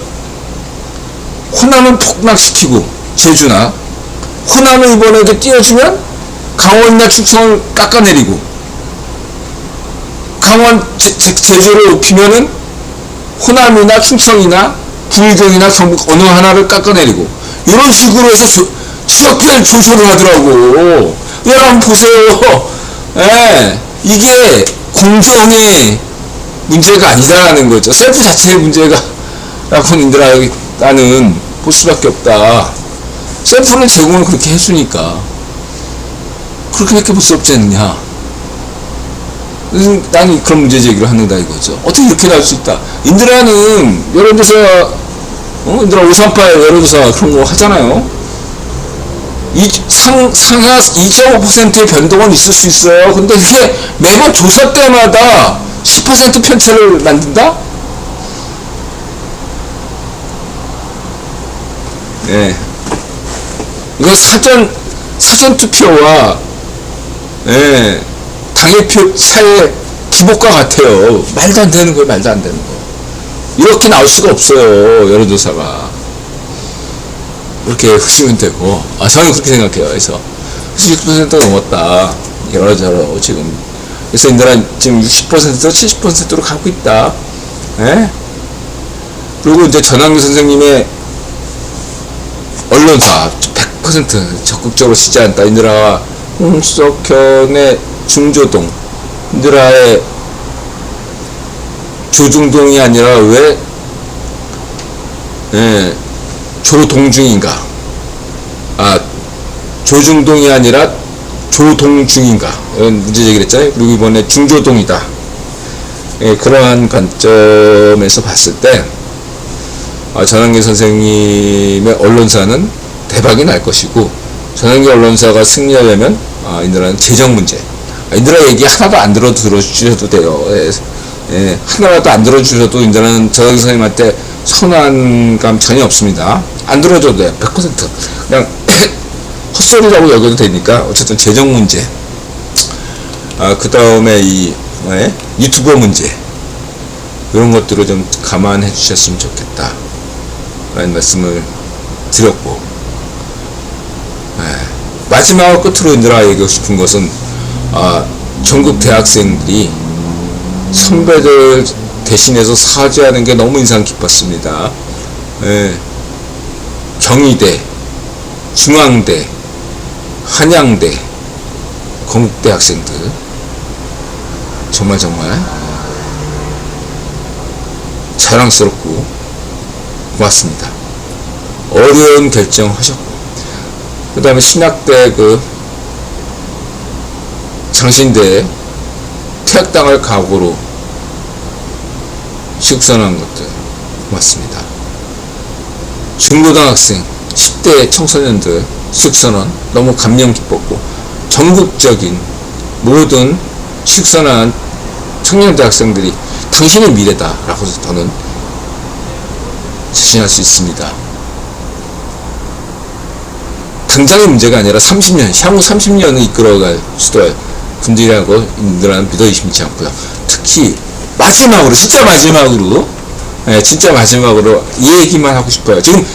호남은 폭락시키고, 제주나 호남을 이번에도 띄워주면 강원이나 충청을 깎아내리고, 강원, 제주를 높이면은 호남이나 충청이나 부울경이나 경북 어느 하나를 깎아내리고, 이런 식으로 해서 지역별 조절을 하더라고. 여러분 보세요. 예, 이게 공정의 문제가 아니다라는 거죠. 셀프 자체의 문제가 라고는 나는 볼 수밖에 없다. 셀프는 제공을 그렇게 해주니까 그렇게밖에 볼 수 없지 않느냐. 나는 그런 문제 제기를 한다 이거죠. 어떻게 이렇게 나올 수 있다. 인드라는 여론조사, 인드라 538 여론조사 그런 거 하잖아요. 상하 2.5%의 변동은 있을 수 있어요. 근데 그게 매번 조사 때마다 10% 편차를 만든다? 예. 이거 사전 투표와, 예, 당일표 차의 기복과 같아요. 말도 안 되는 거예요, 말도 안 되는 거. 이렇게 나올 수가 없어요, 여론조사가. 이렇게 흐시면 되고, 저는 그렇게 생각해요. 그래서 60%가 넘었다. 여러저러 지금. 그래서 인들아 지금 60%에서 70%로 가고 있다. 예? 그리고 이제 전학규 선생님의 언론사 100% 적극적으로 지지한다. 인드라와 홍수석현의 중조동, 인드라의 조중동이 아니라 왜, 예, 조동중인가? 조중동이 아니라 조동중인가? 이런 문제 제기를 했잖아요. 그리고 이번에 중조동이다. 예, 그러한 관점에서 봤을 때, 전한계 선생님의 언론사는 대박이 날 것이고, 전한계 언론사가 승리하려면, 인드라는 재정 문제. 인드라 얘기 하나도 안 들어주셔도 돼요. 예, 하나라도 안 들어주셔도 인드라는 전한계 선생님한테 선한감 전혀 없습니다. 안 들어줘도 돼요. 100%. 그냥 헛소리라고 여겨도 되니까. 어쨌든 재정 문제. 그 다음에 유튜버 문제. 이런 것들을 좀 감안해 주셨으면 좋겠다. 라는 말씀을 드렸고, 마지막으로 끝으로 내가 얘기하고 싶은 것은, 전국 대학생들이 선배들 대신해서 사죄하는 게 너무 인상 깊었습니다. 경희대, 중앙대, 한양대, 건국대 학생들 정말 자랑스럽고 고맙습니다. 어려운 결정 하셨고, 그 다음에 신학대 장신대 퇴학당할 각오로 식선한 것들 고맙습니다. 중고등학생 10대 청소년들 식선원 너무 감명 깊었고, 전국적인 모든 식선한 청년대 학생들이 당신의 미래다 라고 저는 자신할 수 있습니다. 당장의 문제가 아니라 30년, 향후 30년을 이끌어갈 수도할 분들이라고 인들은 믿어 의심치 않고요. 특히 마지막으로, 진짜 마지막으로 이 얘기만 하고 싶어요. 지금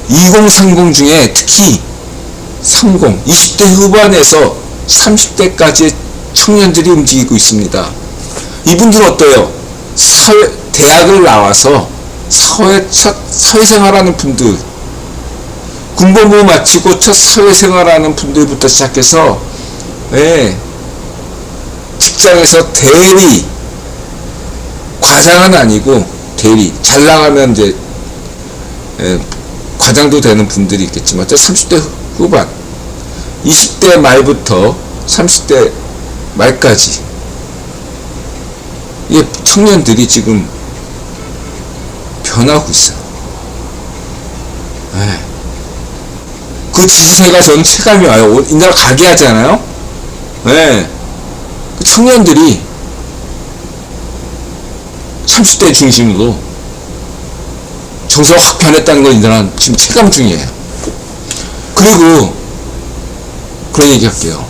2030 중에 특히 20대 후반에서 30대까지의 청년들이 움직이고 있습니다. 이분들은 어때요? 대학을 나와서 사회생활하는 분들, 군복무 마치고 첫 사회생활하는 분들부터 시작해서, 직장에서 대리, 과장은 아니고 대리, 잘 나가면 이제 과장도 되는 분들이 있겠지만 30대 후반, 20대 말부터 30대 말까지 이 청년들이 지금 변하고 있어요. 그 지세가 저는 체감이 와요. 인자가 가게 하잖아요. 그 청년들이 30대 중심으로 정서가 확 변했다는 걸 인자는 지금 체감 중이에요. 그리고 그런 얘기 할게요.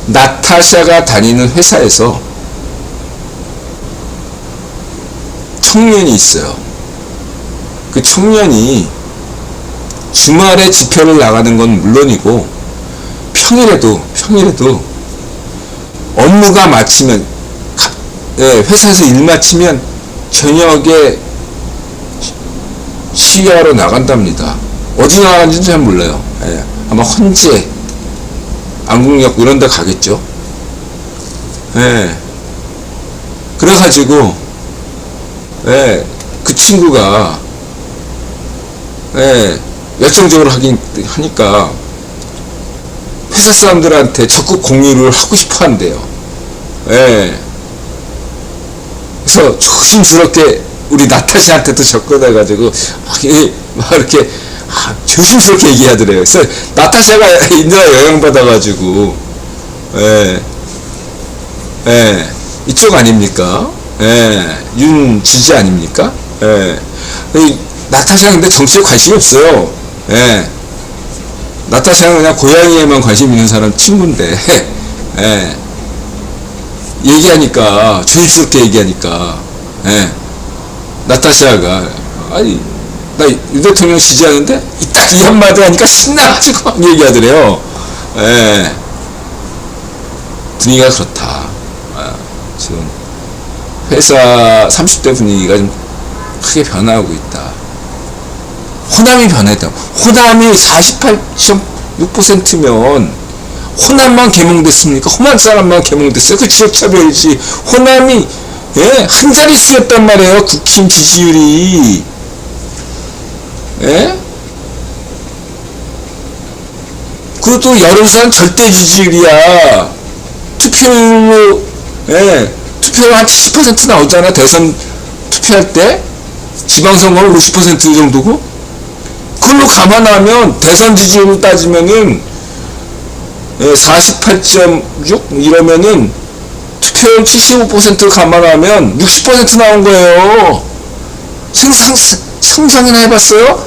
나타샤가 다니는 회사에서 청년이 있어요. 그 청년이 주말에 집회를 나가는 건 물론이고 평일에도 업무가 마치면, 회사에서 일 마치면 저녁에 시위하러 나간답니다. 어디 나가는지는 잘 몰라요. 아마 헌재, 안국역 이런 데 가겠죠. 그래가지고 그 친구가 열정적으로 하니까 회사 사람들한테 적극 공유를 하고 싶어 한대요. 그래서 조심스럽게 우리 나타샤한테도 접근해가지고 막 이렇게 조심스럽게 얘기하더래요. 그래서 나타샤가 인자가 영향받아가지고 이쪽 아닙니까? 윤지지 아닙니까? 나타샤는 근데 정치에 관심이 없어요. 나타샤는 그냥 고양이에만 관심 있는 사람 친구인데, 얘기하니까, 조심스럽게 얘기하니까, 나타샤가, 아니, 나 윤 대통령 지지하는데? 딱 이 한마디 하니까 신나가지고 막 얘기하더래요. 분위기가 그렇다. 지금, 회사 30대 분위기가 좀 크게 변하고 있다. 호남이 변했다. 호남이 48.6%면 호남만 개몽됐습니까? 호남 사람만 개몽됐어요. 그 지역차별이지. 호남이 한 자릿수였단 말이에요. 국힘 지지율이. 그것도 여론상 절대 지지율이야. 투표율로 투표율 한 70% 나오잖아. 대선 투표할 때 지방선거는 50% 정도고, 그걸로 감안하면 대선 지지율을 따지면은 48.6 이러면은 투표율 75% 감안하면 60% 나온 거예요. 상상이나 해봤어요?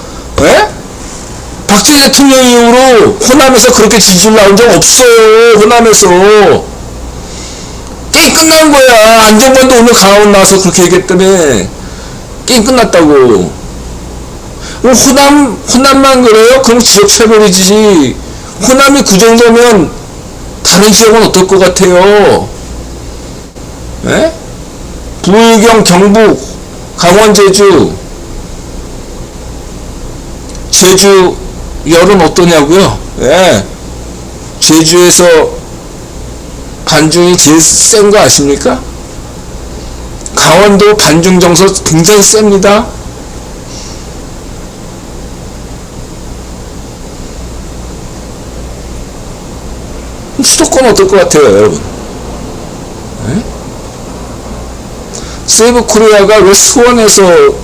박정희 대통령 이후로 호남에서 그렇게 지지율 나온 적 없어요. 호남에서 게임 끝난 거야. 안정권도 오늘 강화문 나와서 그렇게 얘기했다며. 게임 끝났다고. 호남만 그래요? 그럼 지역 차별이지. 호남이 그 정도면 다른 지역은 어떨 것 같아요? 예? 부울경, 경북, 강원, 제주 열은 어떠냐고요? 예. 제주에서 반중이 제일 센 거 아십니까? 강원도 반중 정서 굉장히 셉니다. 수도권 어떨 것 같아요, 여러분? 네? 세이브 코리아가 왜 수원에서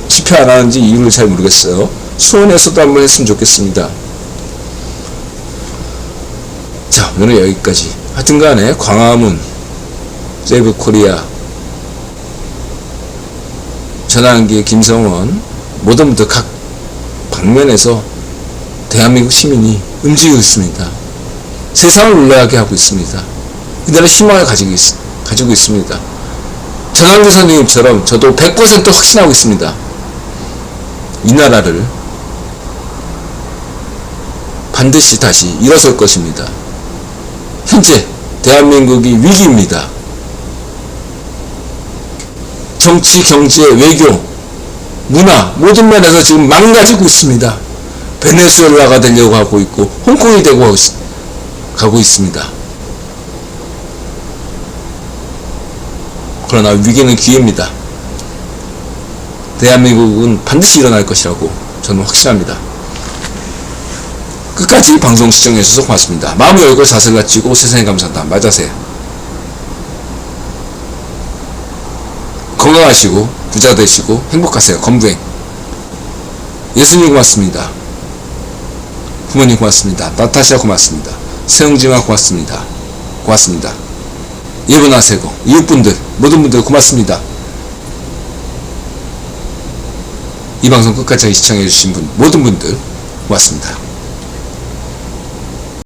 집회 안 하는지 이유를 잘 모르겠어요. 수원에서도 한번 했으면 좋겠습니다. 자, 오늘은 여기까지. 하여튼 간에 광화문, 세이브 코리아, 전환기, 김성원, 모든 분들 각 방면에서 대한민국 시민이 움직이고 있습니다. 세상을 놀라게 하고 있습니다. 그들은 희망을 가지고 있습니다. 전환기 선생님처럼 저도 100% 확신하고 있습니다. 이 나라를 반드시 다시 일어설 것입니다. 현재 대한민국이 위기입니다. 정치, 경제, 외교, 문화 모든 면에서 지금 망가지고 있습니다. 베네수엘라가 되려고 하고 있고 홍콩이 되고 가고 있습니다. 그러나 위기는 기회입니다. 대한민국은 반드시 일어날 것이라고 저는 확신합니다. 끝까지 방송 시청해주셔서 고맙습니다. 마음의 얼굴 사슬 갖추고 세상에 감사한다. 맞으세요. 건강하시고 부자 되시고 행복하세요. 건부행. 예수님 고맙습니다. 부모님 고맙습니다. 나타샤 고맙습니다. 세영지마 고맙습니다. 고맙습니다. 예분하세고 이웃분들 모든 분들 고맙습니다. 이 방송 끝까지 시청해주신 모든 분들 고맙습니다.